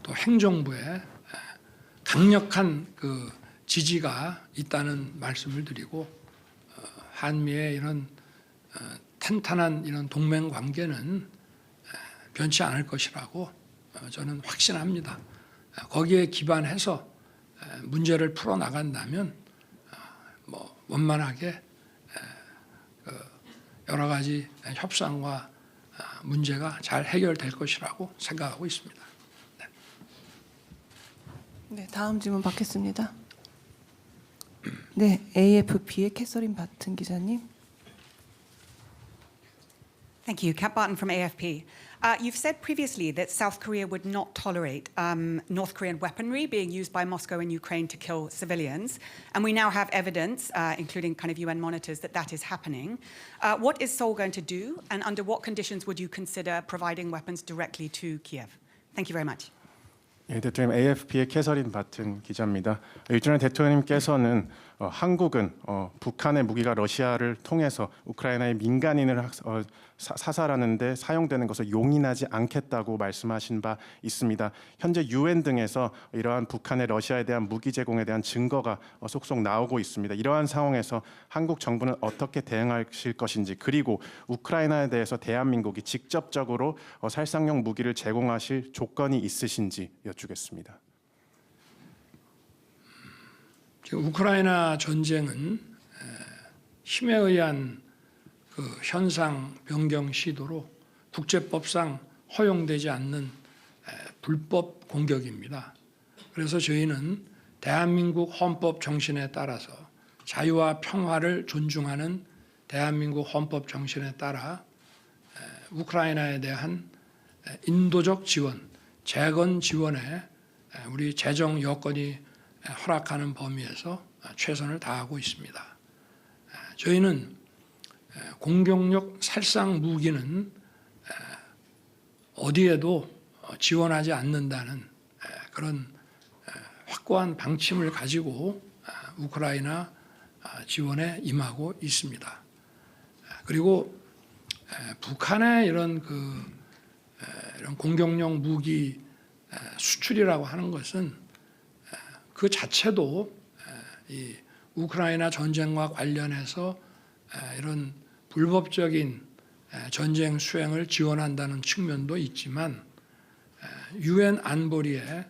또 행정부에 강력한 그 지지가 있다는 말씀을 드리고, 한미의 이런 탄탄한 이런 동맹 관계는 변치 않을 것이라고 저는 확신합니다. 거기에 기반해서 문제를 풀어 나간다면 원만하게 여러 가지 협상과 문제가 잘 해결될 것이라고 생각하고 있습니다. 네, 다음 질문 받겠습니다. 네, AFP의 캐서린 바튼 기자님. Thank you. Kat Barton from AFP. You've said previously that South Korea would not tolerate North Korean weaponry being used by Moscow and Ukraine to kill civilians. And we now have evidence, including kind of UN monitors, that that is happening. What is Seoul going to do? And under what conditions would you consider providing weapons directly to Kiev? Thank you very much. 예, 대통령 AFP의 캐서린 바튼 기자입니다. 일전에 대통령님께서는 한국은 북한의 무기가 러시아를 통해서 우크라이나의 민간인을 사살하는 데 사용되는 것을 용인하지 않겠다고 말씀하신 바 있습니다. 현재 UN 등에서 이러한 북한의 러시아에 대한 무기 제공에 대한 증거가 속속 나오고 있습니다. 이러한 상황에서 한국 정부는 어떻게 대응하실 것인지, 그리고 우크라이나에 대해서 대한민국이 직접적으로 살상용 무기를 제공하실 조건이 있으신지 여쭙겠습니다. 지금 우크라이나 전쟁은 힘에 의한 그 현상 변경 시도로 국제법상 허용되지 않는 불법 공격입니다. 그래서 저희는 대한민국 헌법 정신에 따라서 자유와 평화를 존중하는 대한민국 헌법 정신에 따라 우크라이나에 대한 인도적 지원, 재건 지원에 우리 재정 여건이 허락하는 범위에서 최선을 다하고 있습니다. 저희는 공격력 살상 무기는 어디에도 지원하지 않는다는 그런 확고한 방침을 가지고 우크라이나 지원에 임하고 있습니다. 그리고 북한의 이런 공격용 무기 수출이라고 하는 것은 그 자체도 이 우크라이나 전쟁과 관련해서 이런 불법적인 전쟁 수행을 지원한다는 측면도 있지만, UN 안보리의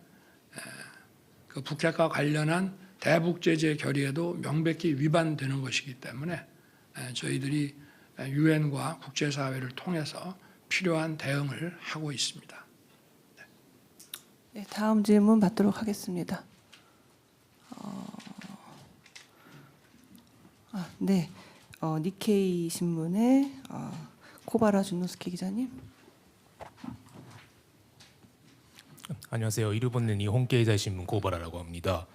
그 북핵과 관련한 대북 제재 결의에도 명백히 위반되는 것이기 때문에 저희들이 UN과 국제사회를 통해서 필요한 대응을 하고 있습니다. 네, 다음 질문 받도록 하겠습니다. 네, 니케이 신문의 코바라 준노스케 기자님. 안녕하세요. 일본의 니혼케이자이 신문 고바라라고 합니다.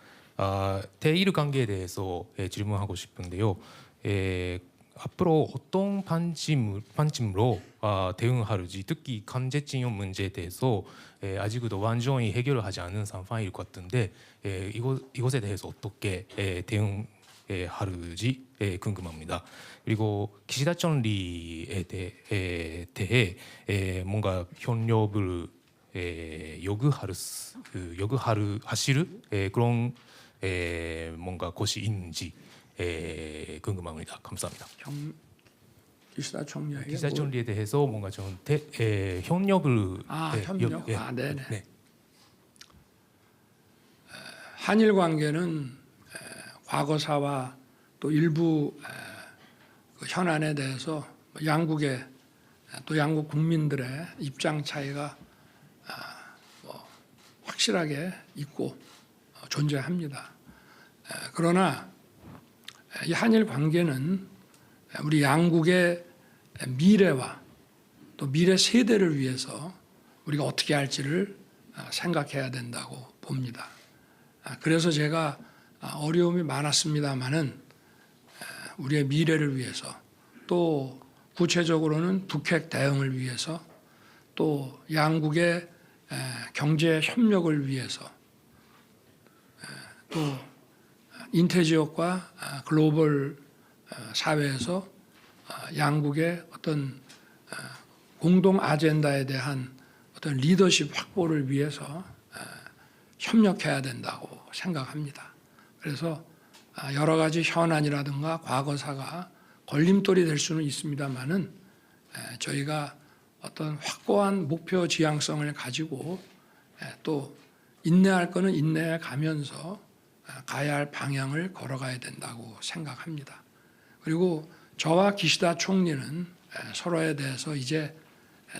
대일 관계에 대해서 질문하고 싶은데요. 앞으로 어떤 방침으로 대응할지, 특히 강제징용 문제에 대해서 아직도 완전히 해결을 하지 않은 상황일 것 같은데 이것에 대해서 어떻게 대응할지 궁금합니다. 그리고 기시다 총리에 대해 뭔가 협력을 하실 그런 뭔가 곳이 있는지 궁금합니다. 감사합니다. 기시다 총리에게 기시다 총리에 대해서 뭔가 좀 협력을 협력. 네네. 한일 관계는 과거사와 또 일부 그 현안에 대해서 양국의 또 양국 국민들의 입장 차이가 확실하게 있고 존재합니다. 그러나 이 한일 관계는 우리 양국의 미래와 또 미래 세대를 위해서 우리가 어떻게 할지를 생각해야 된다고 봅니다. 그래서 제가 어려움이 많았습니다마는 우리의 미래를 위해서 또 구체적으로는 북핵 대응을 위해서 또 양국의 경제 협력을 위해서 또 인태지역과 글로벌 사회에서 양국의 어떤 공동 아젠다에 대한 어떤 리더십 확보를 위해서 협력해야 된다고 생각합니다. 그래서 여러 가지 현안이라든가 과거사가 걸림돌이 될 수는 있습니다만은 저희가 어떤 확고한 목표 지향성을 가지고 또 인내할 거는 인내해 가면서 가야 할 방향을 걸어가야 된다고 생각합니다. 그리고 저와 기시다 총리는 서로에 대해서 이제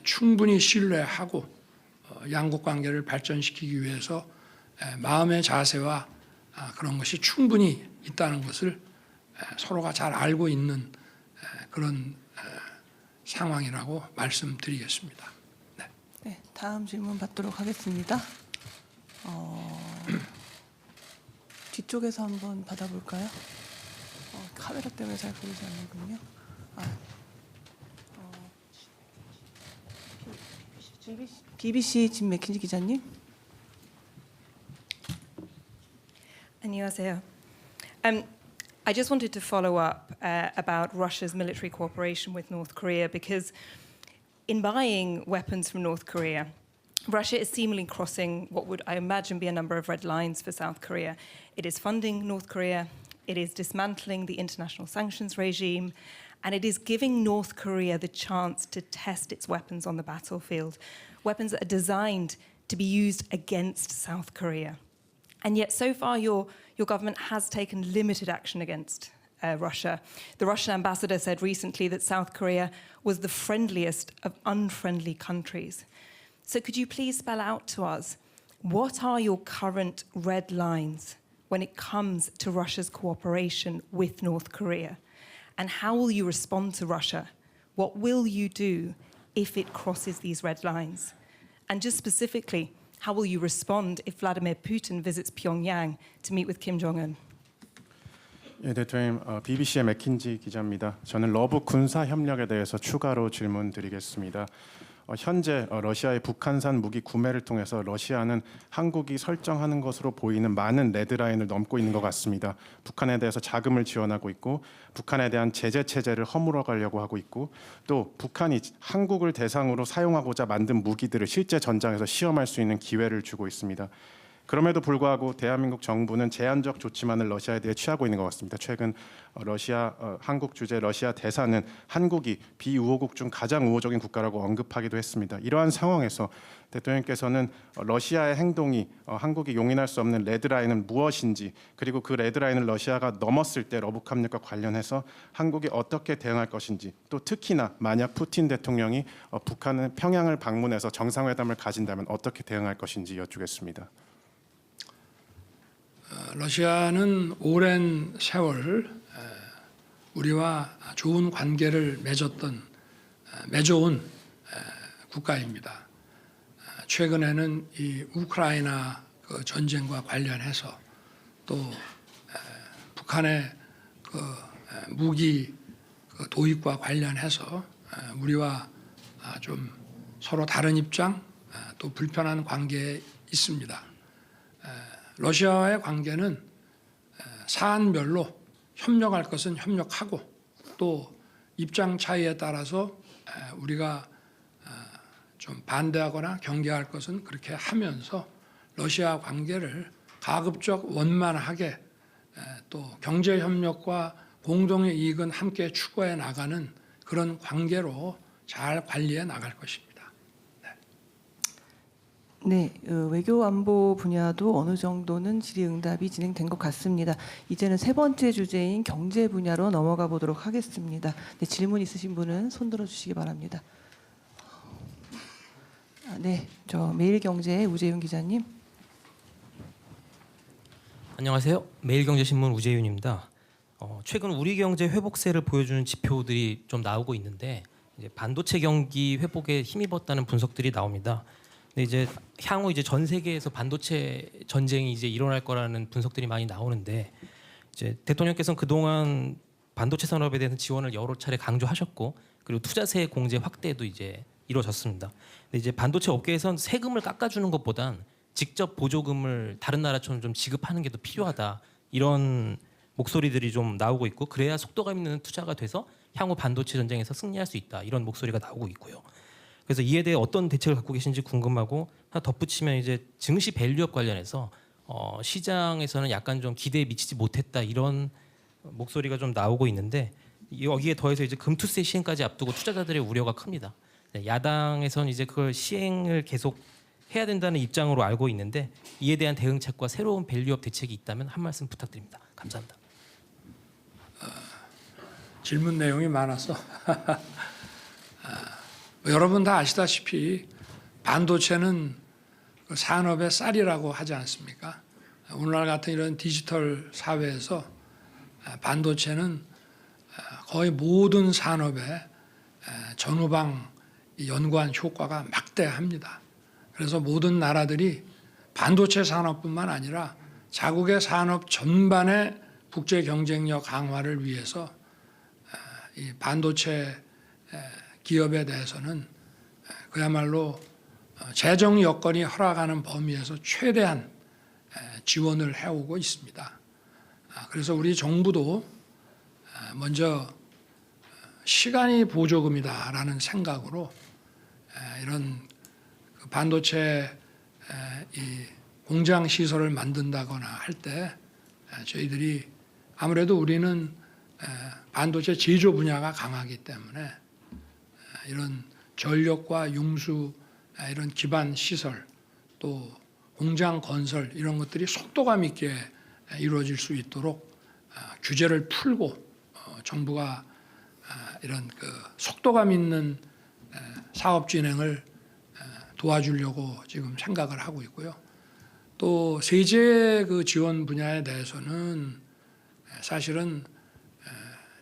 충분히 신뢰하고 양국 관계를 발전시키기 위해서 마음의 자세와 그런 것이 충분히 있다는 것을 서로가 잘 알고 있는 그런 상황이라고 말씀드리겠습니다. 네, 다음 질문 받도록 하겠습니다. 뒤쪽에서 한번 받아볼까요? 카메라 때문에 잘 보이지 않는군요. BBC 진 맥킨지 기자님. 안녕하세요. I just wanted to follow up about Russia's military cooperation with North Korea because in buying weapons from North Korea, Russia is seemingly crossing what would, I imagine, be a number of red lines for South Korea. It is funding North Korea, it is dismantling the international sanctions regime, and it is giving North Korea the chance to test its weapons on the battlefield, weapons that are designed to be used against South Korea. And yet, so far, your government has taken limited action against Russia. The Russian ambassador said recently that South Korea was the friendliest of unfriendly countries. So could you please spell out to us, what are your current red lines when it comes to Russia's cooperation with North Korea? And how will you respond to Russia? What will you do if it crosses these red lines? And just specifically, how will you respond if Vladimir Putin visits Pyongyang to meet with Kim Jong-un? 예, 대통령, BBC의 맥킨지 기자입니다. 저는 러브 군사 협력에 대해서 추가로 질문드리겠습니다. 현재 러시아의 북한산 무기 구매를 통해서 러시아는 한국이 설정하는 것으로 보이는 많은 레드라인을 넘고 있는 것 같습니다. 북한에 대해서 자금을 지원하고 있고 북한에 대한 제재 체제를 허물어 가려고 하고 있고 또 북한이 한국을 대상으로 사용하고자 만든 무기들을 실제 전장에서 시험할 수 있는 기회를 주고 있습니다. 그럼에도 불구하고 대한민국 정부는 제한적 조치만을 러시아에 대해 취하고 있는 것 같습니다. 최근 한국 주재 러시아 대사는 한국이 비우호국 중 가장 우호적인 국가라고 언급하기도 했습니다. 이러한 상황에서 대통령께서는 러시아의 행동이 한국이 용인할 수 없는 레드라인은 무엇인지 그리고 그 레드라인을 러시아가 넘었을 때 러북 협력과 관련해서 한국이 어떻게 대응할 것인지 또 특히나 만약 푸틴 대통령이 북한은 평양을 방문해서 정상회담을 가진다면 어떻게 대응할 것인지 여쭙겠습니다. 러시아는 오랜 세월 우리와 좋은 관계를 맺어온 국가입니다. 최근에는 이 우크라이나 그 전쟁과 관련해서 또 북한의 그 무기 그 도입과 관련해서 우리와 좀 서로 다른 입장, 또 불편한 관계에 있습니다. 러시아와의 관계는 사안별로 협력할 것은 협력하고 또 입장 차이에 따라서 우리가 좀 반대하거나 경계할 것은 그렇게 하면서 러시아 관계를 가급적 원만하게 또 경제 협력과 공동의 이익은 함께 추구해 나가는 그런 관계로 잘 관리해 나갈 것입니다. 네, 외교 안보 분야도 어느 정도는 질의응답이 진행된 것 같습니다. 이제는 세 번째 주제인 경제 분야로 넘어가 보도록 하겠습니다. 네, 질문 있으신 분은 손 들어주시기 바랍니다. 네, 저 매일경제의 우재윤 기자님. 안녕하세요. 매일경제신문 우재윤입니다. 최근 우리 경제 회복세를 보여주는 지표들이 좀 나오고 있는데 이제 반도체 경기 회복에 힘입었다는 분석들이 나옵니다. 근데 이제 향후 이제 전 세계에서 반도체 전쟁이 이제 일어날 거라는 분석들이 많이 나오는데 이제 대통령께서는 그동안 반도체 산업에 대해서 지원을 여러 차례 강조하셨고 그리고 투자세 공제 확대도 이제 이루어졌습니다. 근데 이제 반도체 업계에선 세금을 깎아주는 것보단 직접 보조금을 다른 나라처럼 좀 지급하는 게 더 필요하다 이런 목소리들이 좀 나오고 있고 그래야 속도감 있는 투자가 돼서 향후 반도체 전쟁에서 승리할 수 있다 이런 목소리가 나오고 있고요. 그래서 이에 대해 어떤 대책을 갖고 계신지 궁금하고 하나 덧붙이면 이제 증시 밸류업 관련해서 시장에서는 약간 좀 기대에 미치지 못했다 이런 목소리가 좀 나오고 있는데 여기에 더해서 이제 금투세 시행까지 앞두고 투자자들의 우려가 큽니다. 야당에서는 이제 그걸 시행을 계속 해야 된다는 입장으로 알고 있는데 이에 대한 대응책과 새로운 밸류업 대책이 있다면 한 말씀 부탁드립니다. 감사합니다. 질문 내용이 많아서 여러분 다 아시다시피 반도체는 산업의 쌀이라고 하지 않습니까? 오늘날 같은 이런 디지털 사회에서 반도체는 거의 모든 산업에 전후방 연관 효과가 막대합니다. 그래서 모든 나라들이 반도체 산업뿐만 아니라 자국의 산업 전반의 국제 경쟁력 강화를 위해서 이 반도체 기업에 대해서는 그야말로 재정 여건이 허락하는 범위에서 최대한 지원을 해오고 있습니다. 그래서 우리 정부도 먼저 시간이 보조금이다라는 생각으로 이런 반도체 이 공장 시설을 만든다거나 할 때 저희들이 아무래도 우리는 반도체 제조 분야가 강하기 때문에 이런 전력과 융수 이런 기반 시설 또 공장 건설 이런 것들이 속도감 있게 이루어질 수 있도록 규제를 풀고 정부가 이런 그 속도감 있는 사업 진행을 도와주려고 지금 생각을 하고 있고요. 또 세제 그 지원 분야에 대해서는 사실은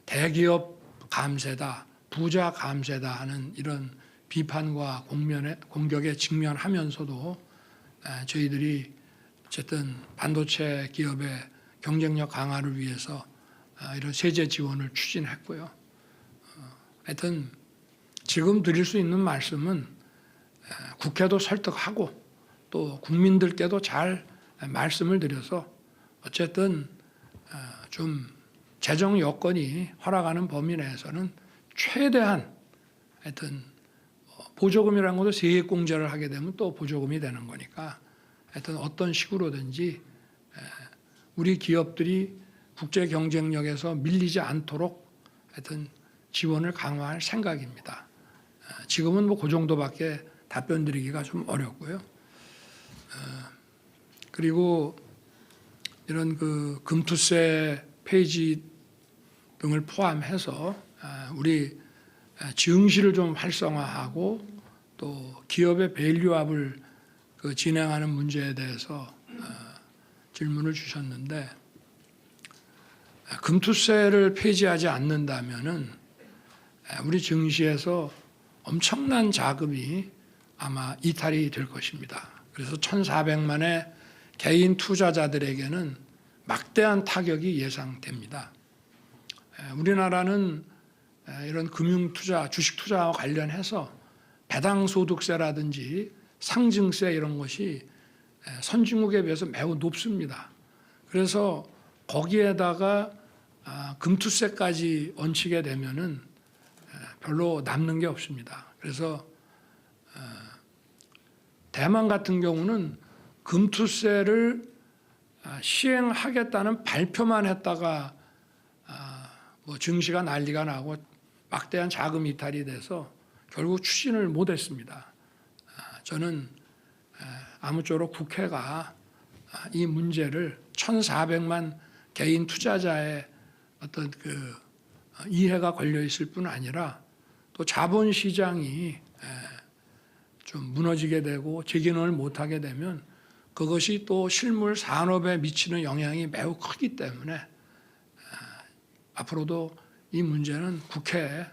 대기업 감세다, 부자 감세다 하는 이런 비판과 공격에 직면하면서도 저희들이 어쨌든 반도체 기업의 경쟁력 강화를 위해서 이런 세제 지원을 추진했고요. 하여튼 지금 드릴 수 있는 말씀은 국회도 설득하고 또 국민들께도 잘 말씀을 드려서 어쨌든 좀 재정 여건이 허락하는 범위 내에서는 최대한 하여튼 보조금이라는 것도 세액공제를 하게 되면 또 보조금이 되는 거니까 하여튼 어떤 식으로든지 우리 기업들이 국제 경쟁력에서 밀리지 않도록 하여튼 지원을 강화할 생각입니다. 지금은 뭐 그 정도밖에 답변 드리기가 좀 어렵고요. 그리고 이런 그 금투세 폐지 등을 포함해서 우리 증시를 좀 활성화하고 또 기업의 밸류업을 그 진행하는 문제에 대해서 질문을 주셨는데 금투세를 폐지하지 않는다면은 우리 증시에서 엄청난 자금이 아마 이탈이 될 것입니다. 그래서 1,400만의 개인 투자자들에게는 막대한 타격이 예상됩니다. 우리나라는 이런 금융투자, 주식투자와 관련해서 배당소득세라든지 상증세 이런 것이 선진국에 비해서 매우 높습니다. 그래서 거기에다가 금투세까지 얹히게 되면은 별로 남는 게 없습니다. 그래서 대만 같은 경우는 금투세를 시행하겠다는 발표만 했다가 뭐 증시가 난리가 나고 막대한 자금 이탈이 돼서 결국 추진을 못했습니다. 저는 아무쪼록 국회가 이 문제를 1,400만 개인 투자자의 어떤 그 이해가 걸려 있을 뿐 아니라 또 자본시장이 좀 무너지게 되고 재기능을 못하게 되면 그것이 또 실물 산업에 미치는 영향이 매우 크기 때문에 앞으로도 이 문제는 국회에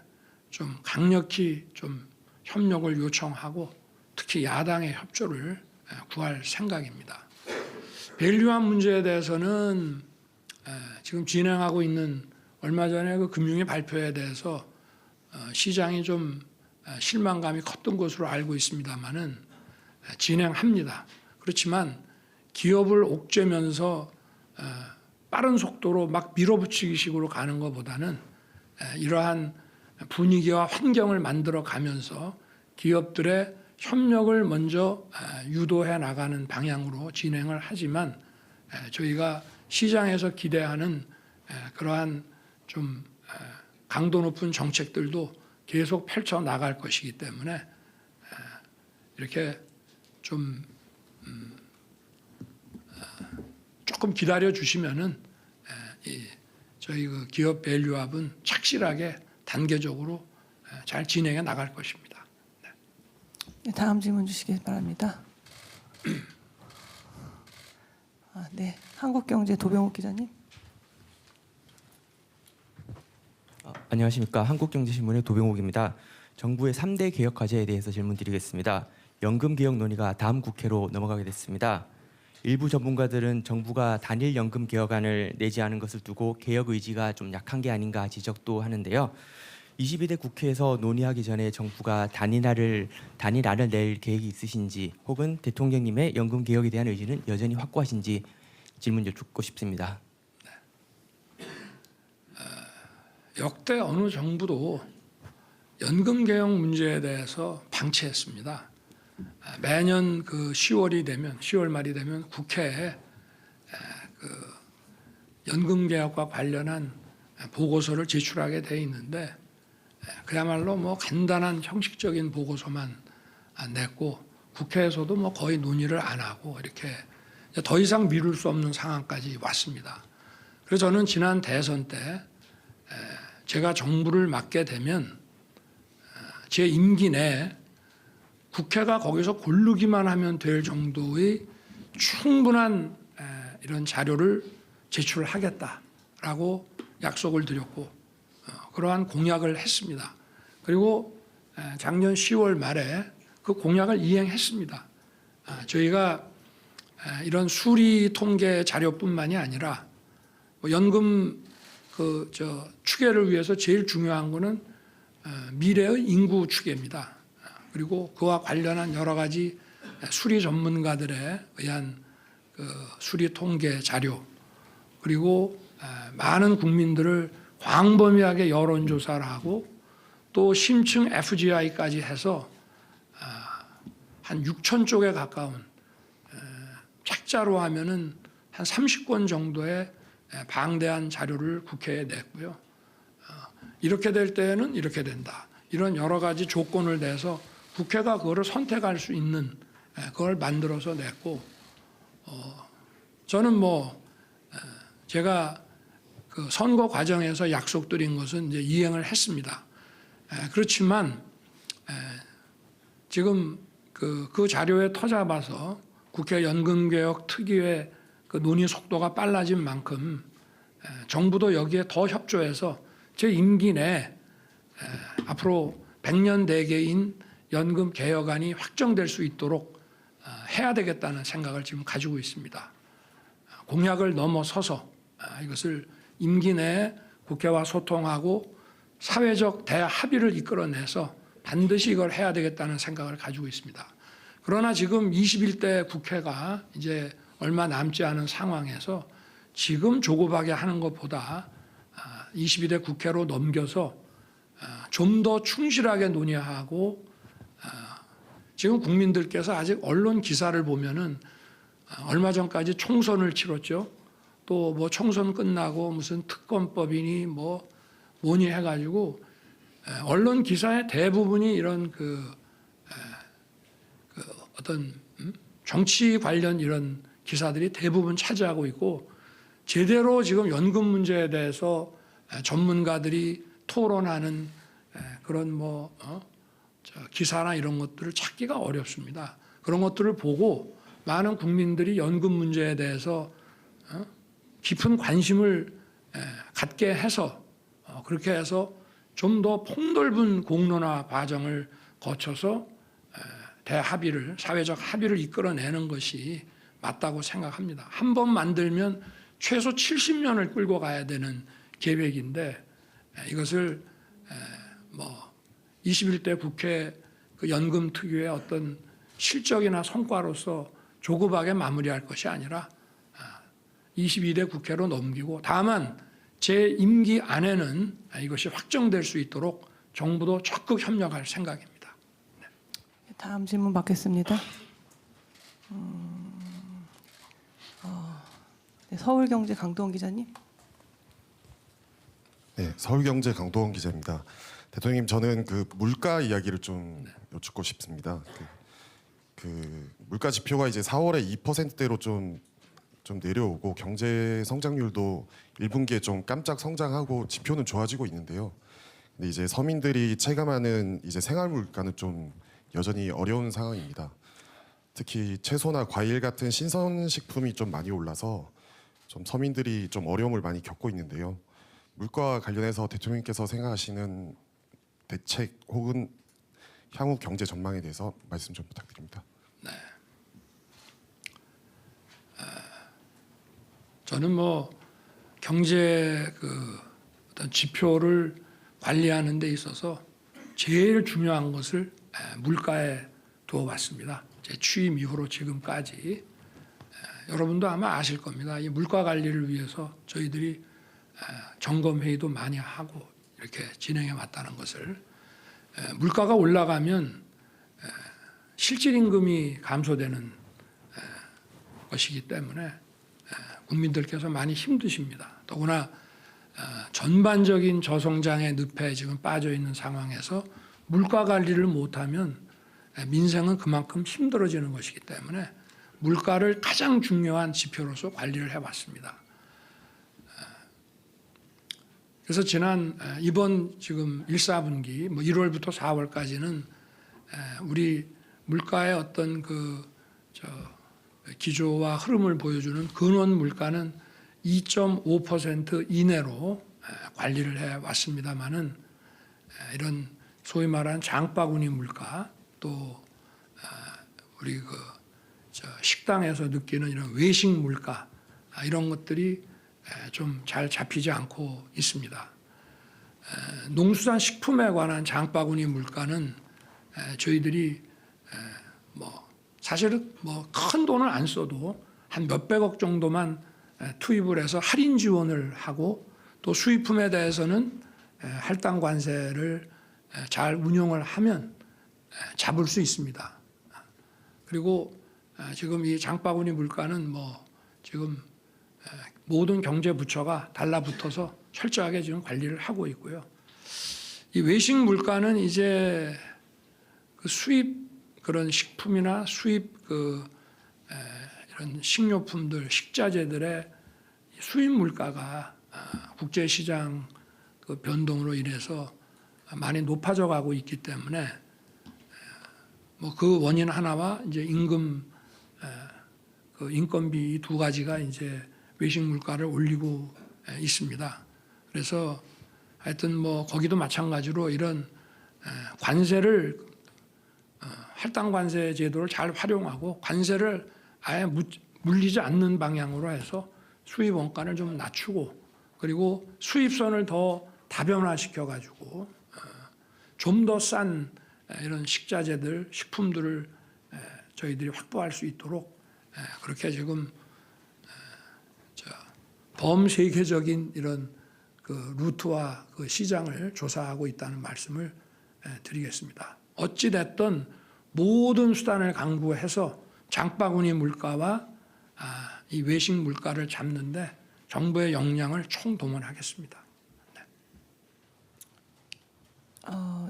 좀 강력히 좀 협력을 요청하고 특히 야당의 협조를 구할 생각입니다. 밸류한 문제에 대해서는 지금 진행하고 있는 얼마 전에 그 금융위 발표에 대해서 시장이 좀 실망감이 컸던 것으로 알고 있습니다만은 진행합니다. 그렇지만 기업을 옥죄면서 빠른 속도로 막 밀어붙이기 식으로 가는 것보다는 이러한 분위기와 환경을 만들어 가면서 기업들의 협력을 먼저 유도해 나가는 방향으로 진행을 하지만 저희가 시장에서 기대하는 그러한 좀 강도 높은 정책들도 계속 펼쳐 나갈 것이기 때문에 이렇게 좀 조금 기다려 주시면은 저희 그 기업 밸류업은 착실하게 단계적으로 잘 진행해 나갈 것입니다. 네, 다음 질문 주시기 바랍니다. 네, 한국경제 도병욱 기자님. 안녕하십니까. 한국경제신문의 도병욱입니다. 정부의 3대 개혁 과제에 대해서 질문드리겠습니다. 연금 개혁 논의가 다음 국회로 넘어가게 됐습니다. 일부 전문가들은 정부가 단일 연금 개혁안을 내지 않은 것을 두고 개혁 의지가 좀 약한 게 아닌가 지적도 하는데요. 22대 국회에서 논의하기 전에 정부가 단일안을 낼 계획이 있으신지 혹은 대통령님의 연금 개혁에 대한 의지는 여전히 확고하신지 질문 여쭙고 싶습니다. 역대 어느 정부도 연금 개혁 문제에 대해서 방치했습니다. 매년 그 10월 말이 되면 국회에 그 연금 개혁과 관련한 보고서를 제출하게 돼 있는데 그야말로 뭐 간단한 형식적인 보고서만 냈고 국회에서도 뭐 거의 논의를 안 하고 이렇게 더 이상 미룰 수 없는 상황까지 왔습니다. 그래서 저는 지난 대선 때 제가 정부를 맡게 되면 제 임기 내에 국회가 거기서 고르기만 하면 될 정도의 충분한 이런 자료를 제출하겠다라고 약속을 드렸고 그러한 공약을 했습니다. 그리고 작년 10월 말에 그 공약을 이행했습니다. 저희가 이런 수리 통계 자료뿐만이 아니라 연금 추계를 위해서 제일 중요한 거는 미래의 인구 추계입니다. 그리고 그와 관련한 여러 가지 수리 전문가들에 의한 그 수리 통계 자료 그리고 많은 국민들을 광범위하게 여론조사를 하고 또 심층 FGI까지 해서 한 6천 쪽에 가까운 책자로 하면은 한 30권 정도의 방대한 자료를 국회에 냈고요. 이렇게 될 때에는 이렇게 된다. 이런 여러 가지 조건을 내서 국회가 그거를 선택할 수 있는 그걸 만들어서 냈고 저는 뭐 제가 그 선거 과정에서 약속드린 것은 이제 이행을 했습니다. 그렇지만 지금 그 자료에 터잡아서 국회 연금개혁 특위의 그 논의 속도가 빨라진 만큼 정부도 여기에 더 협조해서 제 임기 내에 앞으로 100년 대계인 연금 개혁안이 확정될 수 있도록 해야 되겠다는 생각을 지금 가지고 있습니다. 공약을 넘어서서 이것을 임기 내에 국회와 소통하고 사회적 대합의를 이끌어내서 반드시 이걸 해야 되겠다는 생각을 가지고 있습니다. 그러나 지금 21대 국회가 이제 얼마 남지 않은 상황에서 지금 조급하게 하는 것보다 22대 국회로 넘겨서 좀 더 충실하게 논의하고 지금 국민들께서 아직 언론 기사를 보면은 얼마 전까지 총선을 치렀죠. 또 뭐 총선 끝나고 무슨 특검법이니 뭐니 해가지고 언론 기사의 대부분이 이런 어떤 정치 관련 이런 기사들이 대부분 차지하고 있고 제대로 지금 연금 문제에 대해서 전문가들이 토론하는 그런 기사나 이런 것들을 찾기가 어렵습니다. 그런 것들을 보고 많은 국민들이 연금 문제에 대해서 깊은 관심을 갖게 해서 그렇게 해서 좀 더 폭넓은 공론화 과정을 거쳐서 대합의를 사회적 합의를 이끌어내는 것이 맞다고 생각합니다. 한 번 만들면 최소 70년을 끌고 가야 되는 계획인데 이것을 21대 국회 그 연금 특유의 어떤 실적이나 성과로서 조급하게 마무리할 것이 아니라 22대 국회로 넘기고 다만 제 임기 안에는 이것이 확정될 수 있도록 정부도 적극 협력할 생각입니다. 다음 질문 받겠습니다. 네, 서울경제 강동원 기자님. 네, 서울경제 강동원 기자입니다. 대통령님, 저는 그 물가 이야기를 좀 여쭙고 싶습니다. 그 물가 지표가 이제 4월에 2%대로 좀 내려오고 경제 성장률도 1분기에 좀 깜짝 성장하고 지표는 좋아지고 있는데요. 근데 이제 서민들이 체감하는 이제 생활 물가는 좀 여전히 어려운 상황입니다. 특히 채소나 과일 같은 신선식품이 좀 많이 올라서 좀 서민들이 좀 어려움을 많이 겪고 있는데요. 물가와 관련해서 대통령께서 생각하시는 대책 혹은 향후 경제 전망에 대해서 말씀 좀 부탁드립니다. 네. 저는 경제 어떤 지표를 관리하는 데 있어서 제일 중요한 것을 물가에 두어봤습니다. 제 취임 이후로 지금까지 여러분도 아마 아실 겁니다. 이 물가 관리를 위해서 저희들이 점검 회의도 많이 하고 이렇게 진행해 왔다는 것을 물가가 올라가면 실질 임금이 감소되는 것이기 때문에 국민들께서 많이 힘드십니다. 더구나 전반적인 저성장의 늪에 지금 빠져 있는 상황에서 물가 관리를 못하면 민생은 그만큼 힘들어지는 것이기 때문에 물가를 가장 중요한 지표로서 관리를 해왔습니다. 그래서 이번 지금 1, 4분기 1월부터 4월까지는 우리 물가의 어떤 기조와 흐름을 보여주는 근원 물가는 2.5% 이내로 관리를 해 왔습니다만은 이런 소위 말하는 장바구니 물가 또 우리 식당에서 느끼는 이런 외식 물가 이런 것들이 좀 잘 잡히지 않고 있습니다. 농수산 식품에 관한 장바구니 물가는 저희들이 사실은 큰 돈을 안 써도 한 몇백억 정도만 투입을 해서 할인 지원을 하고 또 수입품에 대해서는 할당 관세를 잘 운용을 하면 잡을 수 있습니다. 그리고 지금 이 장바구니 물가는 지금 모든 경제 부처가 달라붙어서 철저하게 지금 관리를 하고 있고요. 이 외식 물가는 이제 수입 그런 식품이나 수입 이런 식료품들, 식자재들의 수입 물가가 국제 시장 변동으로 인해서 많이 높아져 가고 있기 때문에 그 원인 하나와 이제 인건비 이 두 가지가 이제 외식 물가를 올리고 있습니다. 그래서 하여튼 거기도 마찬가지로 이런 관세를 할당 관세 제도를 잘 활용하고 관세를 아예 물리지 않는 방향으로 해서 수입 원가를 좀 낮추고 그리고 수입선을 더 다변화시켜 가지고 좀 더 싼 이런 식자재들, 식품들을 저희들이 확보할 수 있도록 그렇게 지금 범세계적인 이런 그 루트와 그 시장을 조사하고 있다는 말씀을 드리겠습니다. 어찌 됐든 모든 수단을 강구해서 장바구니 물가와 이 외식 물가를 잡는데 정부의 역량을 총동원하겠습니다.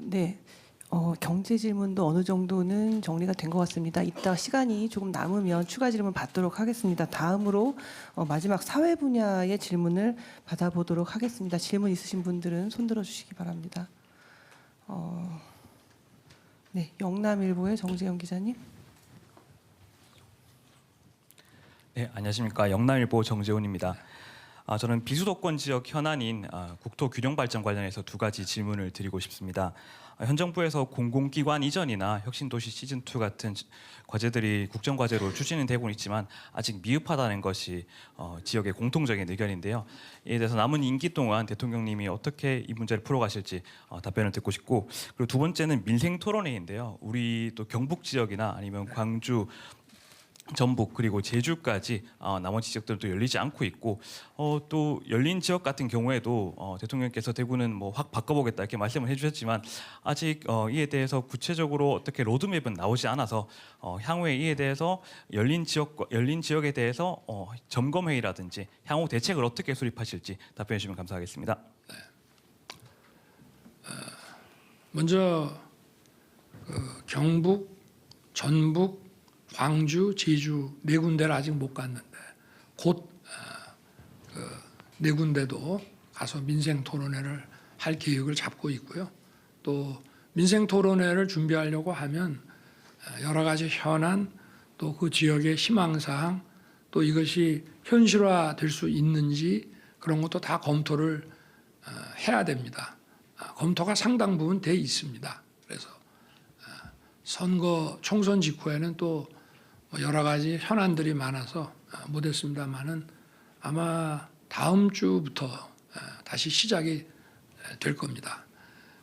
네. 경제 질문도 어느 정도는 정리가 된 것 같습니다. 이따 시간이 조금 남으면 추가 질문 받도록 하겠습니다. 다음으로 마지막 사회 분야의 질문을 받아보도록 하겠습니다. 질문 있으신 분들은 손 들어주시기 바랍니다. 네, 영남일보의 정재영 기자님. 네, 안녕하십니까. 영남일보 정재훈입니다. 저는 비수도권 지역 현안인 국토 균형 발전 관련해서 두 가지 질문을 드리고 싶습니다. 현 정부에서 공공기관 이전이나 혁신도시 시즌2 같은 과제들이 국정과제로 추진은 되고 있지만 아직 미흡하다는 것이 지역의 공통적인 의견인데요. 이에 대해서 남은 임기 동안 대통령님이 어떻게 이 문제를 풀어가실지 답변을 듣고 싶고, 그리고 두 번째는 민생 토론회인데요. 우리 또 경북 지역이나 아니면 광주, 전북 그리고 제주까지 나머지 지역들도 열리지 않고 있고 또 열린 지역 같은 경우에도 대통령께서 대구는 뭐 확 바꿔보겠다 이렇게 말씀을 해주셨지만 아직 이에 대해서 구체적으로 어떻게 로드맵은 나오지 않아서 향후에 이에 대해서 열린 지역에 대해서 점검 회의라든지 향후 대책을 어떻게 수립하실지 답변해 주시면 감사하겠습니다. 먼저 경북, 전북, 광주, 제주 네 군데를 아직 못 갔는데 곧 네 군데도 가서 민생 토론회를 할 계획을 잡고 있고요. 또 민생 토론회를 준비하려고 하면 여러 가지 현안 또 그 지역의 희망사항 또 이것이 현실화될 수 있는지 그런 것도 다 검토를 해야 됩니다. 검토가 상당 부분 돼 있습니다. 그래서 선거 총선 직후에는 또 여러 가지 현안들이 많아서 못했습니다만은 아마 다음 주부터 다시 시작이 될 겁니다.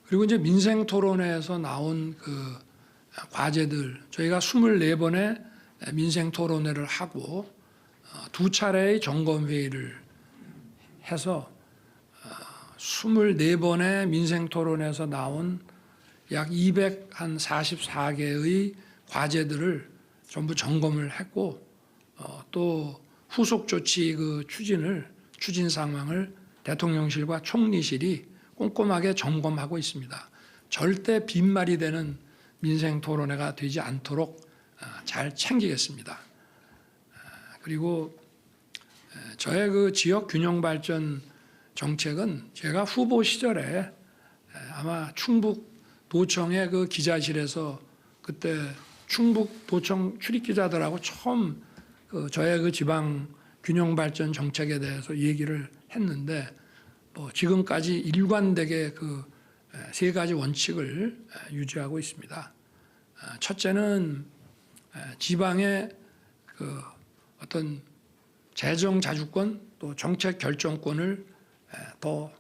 그리고 이제 민생 토론회에서 나온 그 과제들 저희가 24번의 민생 토론회를 하고 두 차례의 점검 회의를 해서 24번의 민생 토론회에서 나온 약 244개의 과제들을 전부 점검을 했고 또 후속 조치 그 추진 상황을 대통령실과 총리실이 꼼꼼하게 점검하고 있습니다. 절대 빈말이 되는 민생 토론회가 되지 않도록 잘 챙기겠습니다. 그리고 저의 그 지역 균형 발전 정책은 제가 후보 시절에 아마 충북 도청의 그 기자실에서 그때 충북 도청 출입 기자들하고 처음 저의 그 지방 균형 발전 정책에 대해서 얘기를 했는데 지금까지 일관되게 그 세 가지 원칙을 유지하고 있습니다. 첫째는 지방의 그 어떤 재정 자주권 또 정책 결정권을 더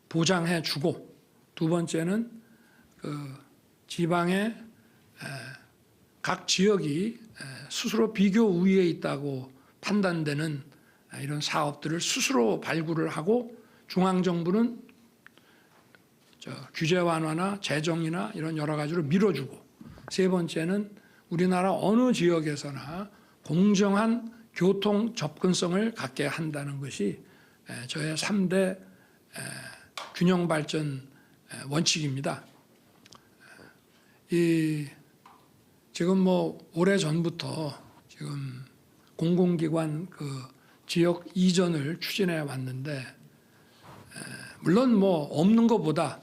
보장해 주고, 두 번째는 그 지방의 각 지역이 스스로 비교 우위에 있다고 판단되는 이런 사업들을 스스로 발굴을 하고 중앙정부는 규제 완화나 재정이나 이런 여러 가지로 밀어주고, 세 번째는 우리나라 어느 지역에서나 공정한 교통 접근성을 갖게 한다는 것이 저의 3대 균형 발전 원칙입니다. 지금 뭐 오래 전부터 지금 공공기관 그 지역 이전을 추진해 왔는데 물론 뭐 없는 것보다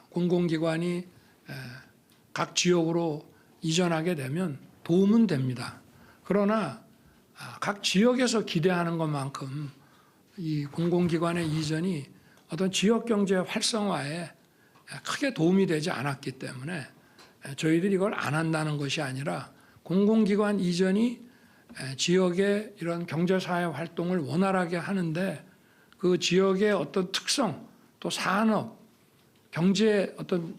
공공기관이 각 지역으로 이전하게 되면 도움은 됩니다. 그러나 각 지역에서 기대하는 것만큼 이 공공기관의 이전이 어떤 지역 경제 활성화에 크게 도움이 되지 않았기 때문에 저희들이 이걸 안 한다는 것이 아니라 공공기관 이전이 지역의 이런 경제사회 활동을 원활하게 하는데 그 지역의 어떤 특성, 또 산업, 경제 어떤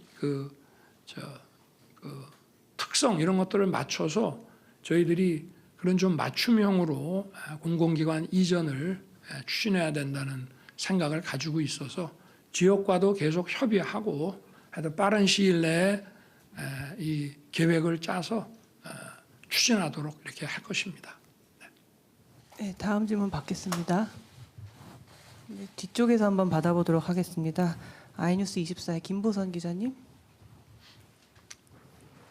특성 이런 것들을 맞춰서 저희들이 그런 좀 맞춤형으로 공공기관 이전을 추진해야 된다는 생각을 가지고 있어서 지역과도 계속 협의하고 하여튼 빠른 시일 내에 이 계획을 짜서 추진하도록 이렇게 할 것입니다. 네, 다음 질문 받겠습니다. 네, 뒤쪽에서 한번 받아보도록 하겠습니다. 아이뉴스 24의 김보선 기자님.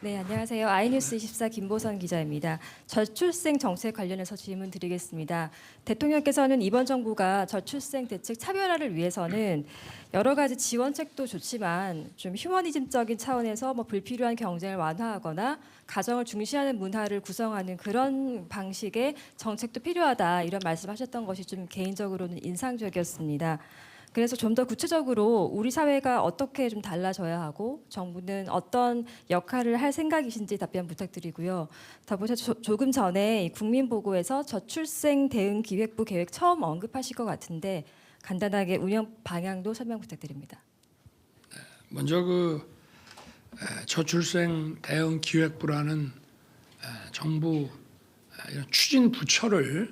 네, 안녕하세요. 아이뉴스 24 김보선 기자입니다. 저출생 정책 관련해서 질문 드리겠습니다. 대통령께서는 이번 정부가 저출생 대책 차별화를 위해서는 여러 가지 지원책도 좋지만 좀 휴머니즘적인 차원에서 불필요한 경쟁을 완화하거나 가정을 중시하는 문화를 구성하는 그런 방식의 정책도 필요하다 이런 말씀하셨던 것이 좀 개인적으로는 인상적이었습니다. 그래서 좀 더 구체적으로 우리 사회가 어떻게 좀 달라져야 하고 정부는 어떤 역할을 할 생각이신지 답변 부탁드리고요. 더불어서 조금 전에 국민보고에서 저출생 대응 기획부 계획 처음 언급하실 것 같은데 간단하게 운영 방향도 설명 부탁드립니다. 먼저 저출생 대응 기획부라는 정부 이런 추진 부처를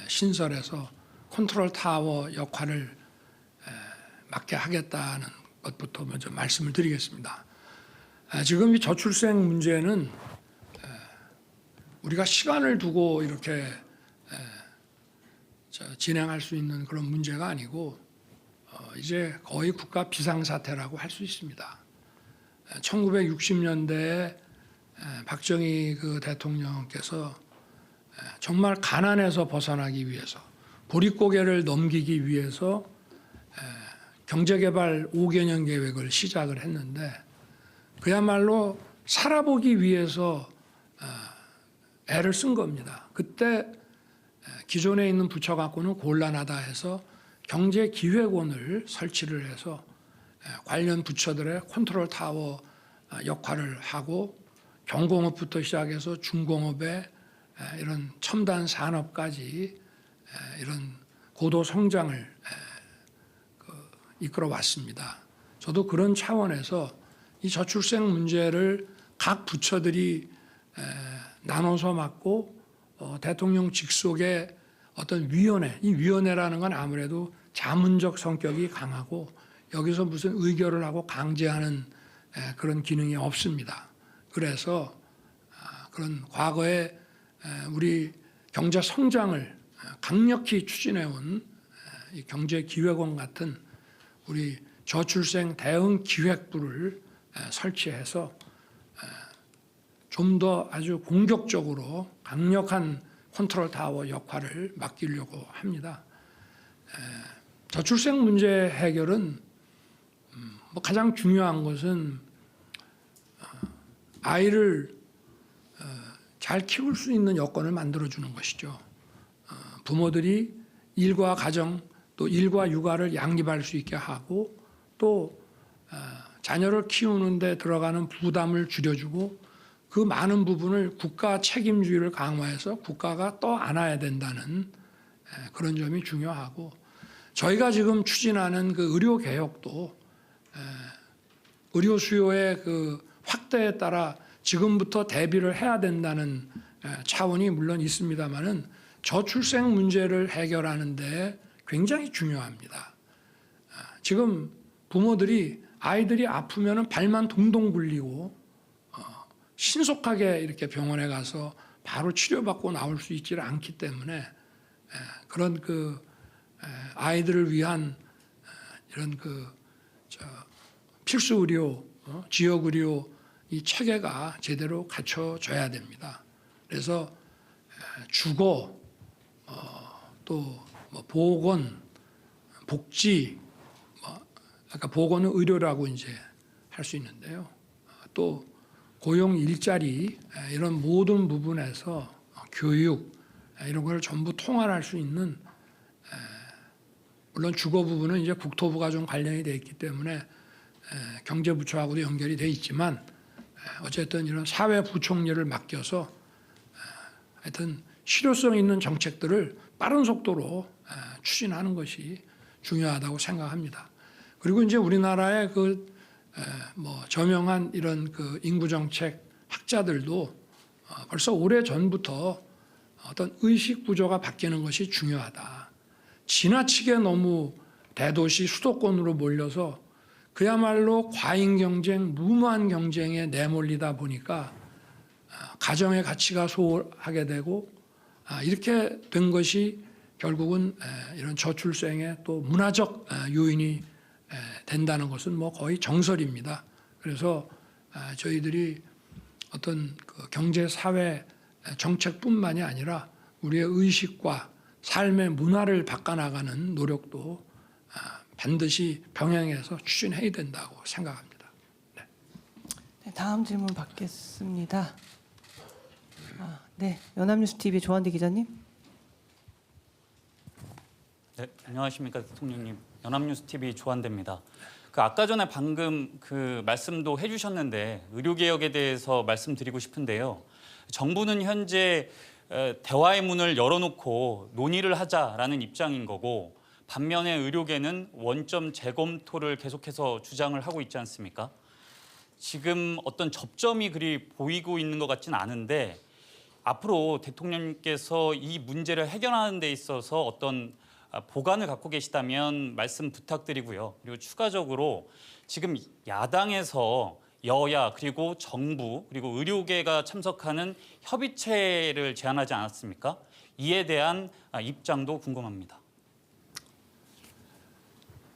신설해서 컨트롤 타워 역할을 맡게 하겠다는 것부터 먼저 말씀을 드리겠습니다. 지금 이 저출생 문제는 우리가 시간을 두고 이렇게 진행할 수 있는 그런 문제가 아니고 이제 거의 국가 비상사태라고 할 수 있습니다. 1960년대에 박정희 대통령께서 정말 가난에서 벗어나기 위해서 보릿고개를 넘기기 위해서 경제개발 5개년 계획을 시작을 했는데 그야말로 살아보기 위해서 애를 쓴 겁니다. 그때 기존에 있는 부처 갖고는 곤란하다 해서 경제기획원을 설치를 해서 관련 부처들의 컨트롤 타워 역할을 하고 경공업부터 시작해서 중공업의 이런 첨단 산업까지 이런 고도 성장을 이끌어 왔습니다. 저도 그런 차원에서 이 저출생 문제를 각 부처들이 나눠서 맡고 대통령 직속의 어떤 위원회, 이 위원회라는 건 아무래도 자문적 성격이 강하고 여기서 무슨 의결을 하고 강제하는 그런 기능이 없습니다. 그래서 그런 과거에 우리 경제 성장을 강력히 추진해온 이 경제기획원 같은 우리 저출생 대응 기획부를 설치해서 좀 더 아주 공격적으로 강력한 컨트롤 타워 역할을 맡기려고 합니다. 저출생 문제 해결은 가장 중요한 것은 아이를 잘 키울 수 있는 여건을 만들어주는 것이죠. 부모들이 일과 가정 또 일과 육아를 양립할 수 있게 하고 또 자녀를 키우는 데 들어가는 부담을 줄여주고 그 많은 부분을 국가 책임주의를 강화해서 국가가 떠안아야 된다는 그런 점이 중요하고 저희가 지금 추진하는 의료 개혁도 의료 수요의 확대에 따라 지금부터 대비를 해야 된다는 차원이 물론 있습니다만은 저출생 문제를 해결하는 데 굉장히 중요합니다. 지금 부모들이 아이들이 아프면 발만 동동 굴리고 신속하게 이렇게 병원에 가서 바로 치료받고 나올 수 있지를 않기 때문에 그런 아이들을 위한 이런 필수 의료, 지역 의료 이 체계가 제대로 갖춰져야 됩니다. 그래서 주거, 또 보건, 복지, 아까 보건은 의료라고 이제 할 수 있는데요. 또 고용 일자리 이런 모든 부분에서 교육 이런 걸 전부 통할할 수 있는 물론 주거 부분은 이제 국토부가 좀 관련이 돼 있기 때문에 경제부처하고도 연결이 돼 있지만 어쨌든 이런 사회부총리를 맡겨서 하여튼 실효성 있는 정책들을 빠른 속도로 추진하는 것이 중요하다고 생각합니다. 그리고 이제 우리나라의 저명한 이런 인구 정책 학자들도 벌써 오래 전부터 어떤 의식 구조가 바뀌는 것이 중요하다. 지나치게 너무 대도시 수도권으로 몰려서 그야말로 과잉 경쟁, 무모한 경쟁에 내몰리다 보니까 가정의 가치가 소홀하게 되고 이렇게 된 것이 결국은 이런 저출생의 또 문화적 요인이 된다는 것은 뭐 거의 정설입니다. 그래서 저희들이 어떤 경제 사회 정책뿐만이 아니라 우리의 의식과 삶의 문화를 바꿔나가는 노력도 반드시 병행해서 추진해야 된다고 생각합니다. 네, 다음 질문 받겠습니다. 네, 연합뉴스 TV 조한대 기자님. 네, 안녕하십니까 대통령님. 연합뉴스 TV 조한대입니다. 아까 전에 방금 말씀도 해주셨는데 의료 개혁에 대해서 말씀드리고 싶은데요. 정부는 현재 대화의 문을 열어놓고 논의를 하자라는 입장인 거고 반면에 의료계는 원점 재검토를 계속해서 주장을 하고 있지 않습니까? 지금 어떤 접점이 그리 보이고 있는 것 같지는 않은데 앞으로 대통령님께서 이 문제를 해결하는 데 있어서 어떤 보관을 갖고 계시다면 말씀 부탁드리고요. 그리고 추가적으로 지금 야당에서 여야 그리고 정부 그리고 의료계가 참석하는 협의체를 제안하지 않았습니까? 이에 대한 입장도 궁금합니다.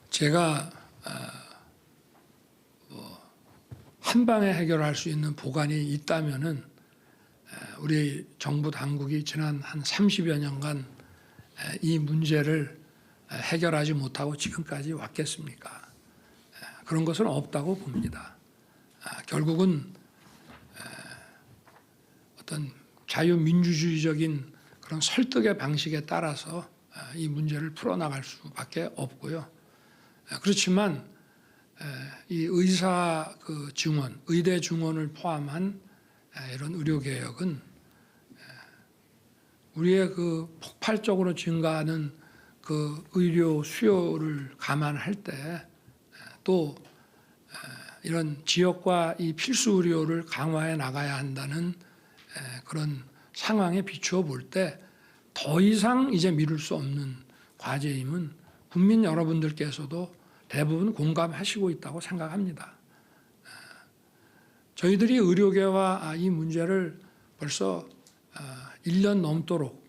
제가 한 방에 해결할 수 있는 보관이 있다면은 우리 정부 당국이 지난 한 30여 년간 이 문제를 해결하지 못하고 지금까지 왔겠습니까? 그런 것은 없다고 봅니다. 결국은 어떤 자유민주주의적인 그런 설득의 방식에 따라서 이 문제를 풀어나갈 수밖에 없고요. 그렇지만 이 의사 증원, 의대 증원을 포함한 이런 의료 개혁은 우리의 폭발적으로 증가하는 의료 수요를 감안할 때 또 이런 지역과 이 필수 의료를 강화해 나가야 한다는 그런 상황에 비추어 볼 때 더 이상 이제 미룰 수 없는 과제임은 국민 여러분들께서도 대부분 공감하시고 있다고 생각합니다. 저희들이 의료계와 이 문제를 벌써 1년 넘도록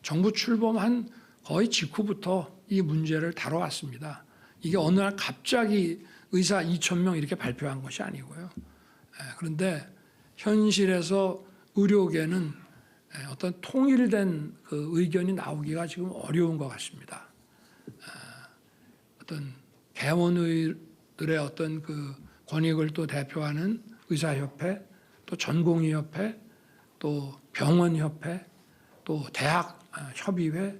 정부 출범한 거의 직후부터 이 문제를 다뤄왔습니다. 이게 어느 날 갑자기 의사 2,000명 이렇게 발표한 것이 아니고요. 그런데 현실에서 의료계는 어떤 통일된 의견이 나오기가 지금 어려운 것 같습니다. 어떤 개원의들의 어떤 권익을 또 대표하는 의사협회, 또 전공의협회, 또 병원협회, 또 대학협의회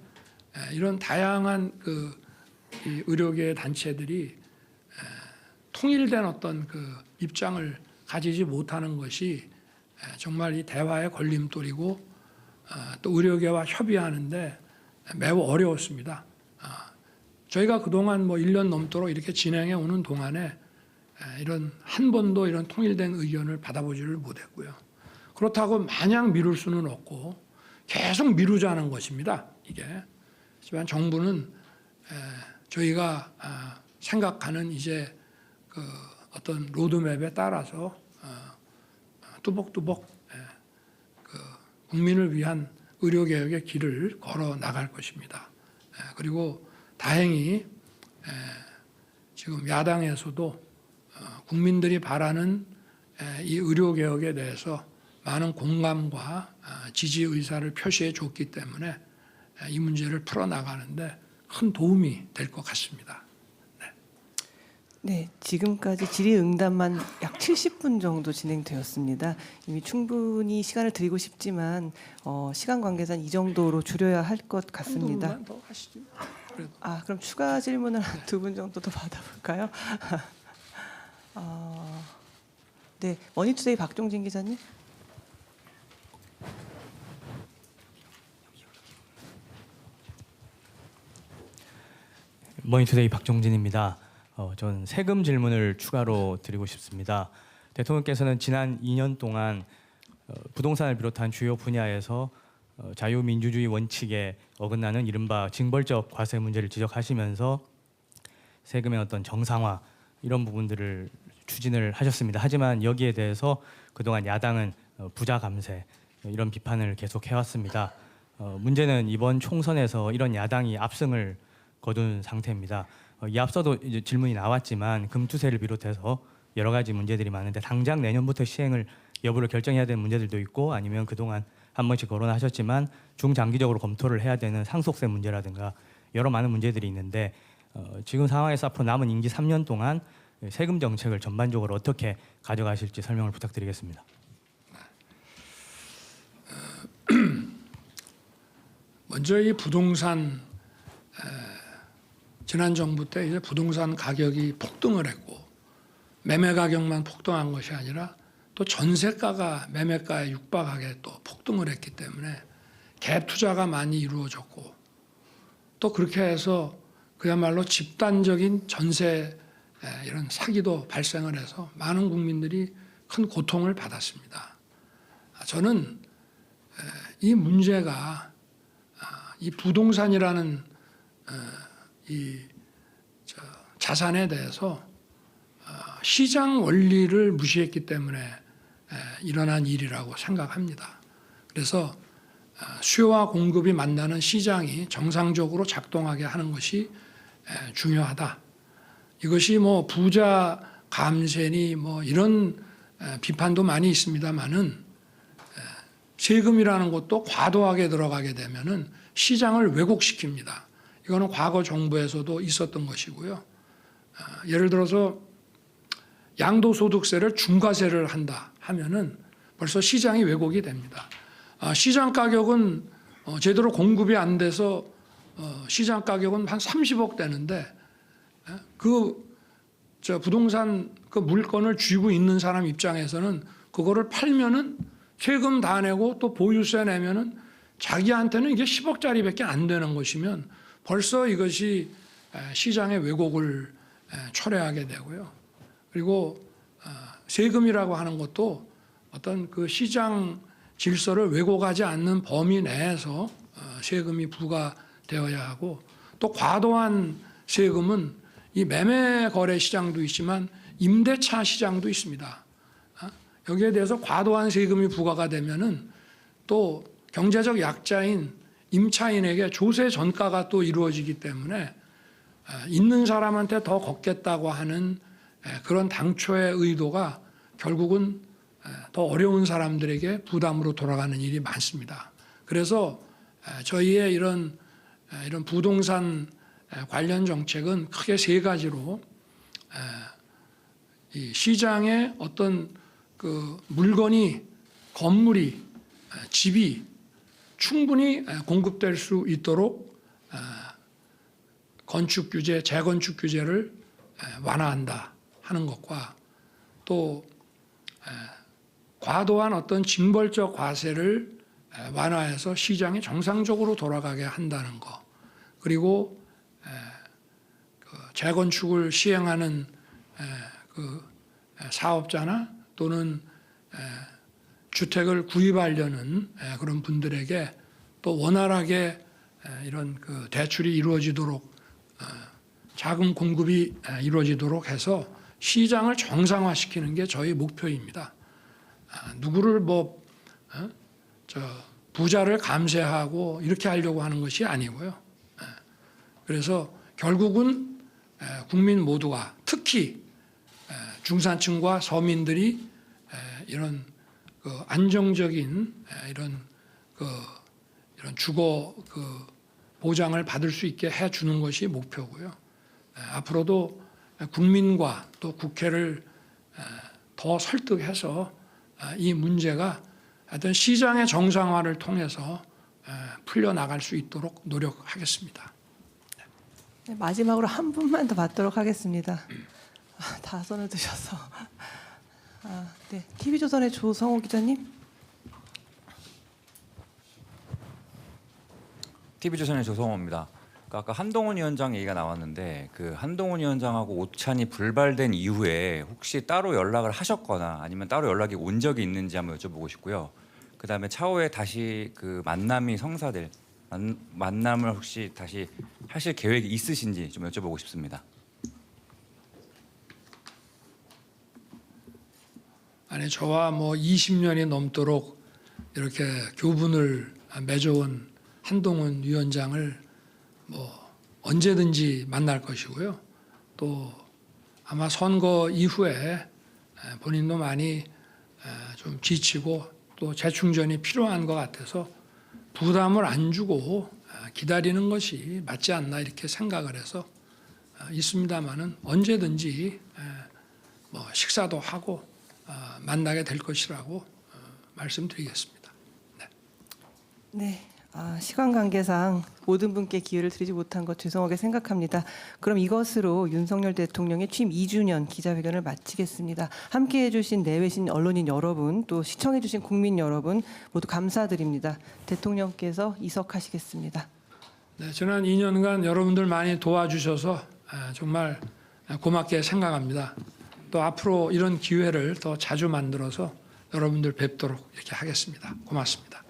이런 다양한 이 의료계 단체들이 통일된 어떤 입장을 가지지 못하는 것이 정말 이 대화의 걸림돌이고 또 의료계와 협의하는데 매우 어려웠습니다. 저희가 그동안 1년 넘도록 이렇게 진행해 오는 동안에 이런 한 번도 이런 통일된 의견을 받아보지를 못했고요. 그렇다고 마냥 미룰 수는 없고 계속 미루자는 것입니다. 이게. 하지만 정부는 저희가 생각하는 이제 어떤 로드맵에 따라서 뚜벅뚜벅 국민을 위한 의료개혁의 길을 걸어 나갈 것입니다. 그리고 다행히 지금 야당에서도 국민들이 바라는 이 의료개혁에 대해서 많은 공감과 지지 의사를 표시해 줬기 때문에 이 문제를 풀어나가는데 큰 도움이 될 것 같습니다. 네, 지금까지 질의응답만 약 70분 정도 진행되었습니다. 이미 충분히 시간을 드리고 싶지만 시간 관계상 이 정도로 줄여야 할 것 같습니다. 한두 분만 더 하시죠. 그럼 추가 질문을 한 2분 정도 더 받아볼까요? 네, 머니투데이 박종진 기자님. 머니투데이 박종진입니다. 저는 세금 질문을 추가로 드리고 싶습니다. 대통령께서는 지난 2년 동안 부동산을 비롯한 주요 분야에서 자유민주주의 원칙에 어긋나는 이른바 징벌적 과세 문제를 지적하시면서 세금의 어떤 정상화 이런 부분들을 추진을 하셨습니다. 하지만 여기에 대해서 그동안 야당은 부자 감세 이런 비판을 계속 해왔습니다. 문제는 이번 총선에서 이런 야당이 압승을 거둔 상태입니다. 이 앞서도 이제 질문이 나왔지만 금투세를 비롯해서 여러 가지 문제들이 많은데 당장 내년부터 시행을 여부를 결정해야 되는 문제들도 있고 아니면 그동안 한 번씩 거론하셨지만 중장기적으로 검토를 해야 되는 상속세 문제라든가 여러 많은 문제들이 있는데 지금 상황에서 앞으로 남은 임기 3년 동안 세금 정책을 전반적으로 어떻게 가져가실지 설명을 부탁드리겠습니다. 먼저 이 부동산 지난 정부 때 이제 부동산 가격이 폭등을 했고 매매 가격만 폭등한 것이 아니라 또 전세가가 매매가에 육박하게 또 폭등을 했기 때문에 갭 투자가 많이 이루어졌고 또 그렇게 해서 그야말로 집단적인 전세 이런 사기도 발생을 해서 많은 국민들이 큰 고통을 받았습니다. 저는 이 문제가 이 부동산이라는 이 자산에 대해서 시장 원리를 무시했기 때문에 일어난 일이라고 생각합니다. 그래서 수요와 공급이 만나는 시장이 정상적으로 작동하게 하는 것이 중요하다. 이것이 뭐 부자 감세니 뭐 이런 비판도 많이 있습니다만은 세금이라는 것도 과도하게 들어가게 되면은 시장을 왜곡시킵니다. 이거는 과거 정부에서도 있었던 것이고요. 예를 들어서 양도소득세를 중과세를 한다 하면은 벌써 시장이 왜곡이 됩니다. 시장 가격은 제대로 공급이 안 돼서 시장 가격은 한 30억 되는데 부동산 그 물건을 쥐고 있는 사람 입장에서는 그거를 팔면은 세금 다 내고 또 보유세 내면은 자기한테는 이게 10억짜리밖에 안 되는 것이면 벌써 이것이 시장의 왜곡을 초래하게 되고요. 그리고 세금이라고 하는 것도 어떤 그 시장 질서를 왜곡하지 않는 범위 내에서 세금이 부과되어야 하고 또 과도한 세금은 이 매매 거래 시장도 있지만 임대차 시장도 있습니다. 여기에 대해서 과도한 세금이 부과가 되면은 또 경제적 약자인 임차인에게 조세 전가가 또 이루어지기 때문에 있는 사람한테 더 걷겠다고 하는 그런 당초의 의도가 결국은 더 어려운 사람들에게 부담으로 돌아가는 일이 많습니다. 그래서 저희의 이런 부동산 관련 정책은 크게 세 가지로 이 시장에 어떤 그 물건이 건물이 집이 충분히 공급될 수 있도록 건축 규제, 재건축 규제를 완화한다 하는 것과 또 과도한 어떤 징벌적 과세를 완화해서 시장이 정상적으로 돌아가게 한다는 것, 그리고 재건축을 시행하는 그 사업자나 또는 주택을 구입하려는 그런 분들에게 또 원활하게 이런 그 대출이 이루어지도록 자금 공급이 이루어지도록 해서 시장을 정상화시키는 게 저희 목표입니다. 누구를 부자를 감세하고 이렇게 하려고 하는 것이 아니고요. 그래서 결국은 국민 모두가 특히 중산층과 서민들이 이런 그 안정적인 이런 주거 보장을 받을 수 있게 해주는 것이 목표고요. 앞으로도 국민과 또 국회를 더 설득해서 이 문제가 하여튼 시장의 정상화를 통해서 풀려나갈 수 있도록 노력하겠습니다. 네, 마지막으로 한 분만 더 받도록 하겠습니다. 다 손을 드셔서. 네, TV조선의 조성호 기자님. TV조선의 조성호입니다. 아까 한동훈 위원장 얘기가 나왔는데 그 한동훈 위원장하고 오찬이 불발된 이후에 혹시 따로 연락을 하셨거나 아니면 따로 연락이 온 적이 있는지 한번 여쭤보고 싶고요. 그다음에 차후에 다시 그 만남이 성사될 만남을 혹시 다시 하실 계획이 있으신지 좀 여쭤보고 싶습니다. 아니 저와 뭐 20년이 넘도록 이렇게 교분을 맺어온 한동훈 위원장을 뭐 언제든지 만날 것이고요. 또 아마 선거 이후에 본인도 많이 좀 지치고 또 재충전이 필요한 것 같아서 부담을 안 주고 기다리는 것이 맞지 않나 이렇게 생각을 해서 있습니다만은 언제든지 뭐 식사도 하고 만나게 될 것이라고 말씀드리겠습니다. 네. 시간 관계상 모든 분께 기회를 드리지 못한 것 죄송하게 생각합니다. 그럼 이것으로 윤석열 대통령의 취임 2주년 기자회견을 마치겠습니다. 함께해 주신 내외신 언론인 여러분 또 시청해 주신 국민 여러분 모두 감사드립니다. 대통령께서 이석하시겠습니다. 네, 지난 2년간 여러분들 많이 도와주셔서 정말 고맙게 생각합니다. 또 앞으로 이런 기회를 더 자주 만들어서 여러분들 뵙도록 이렇게 하겠습니다. 고맙습니다.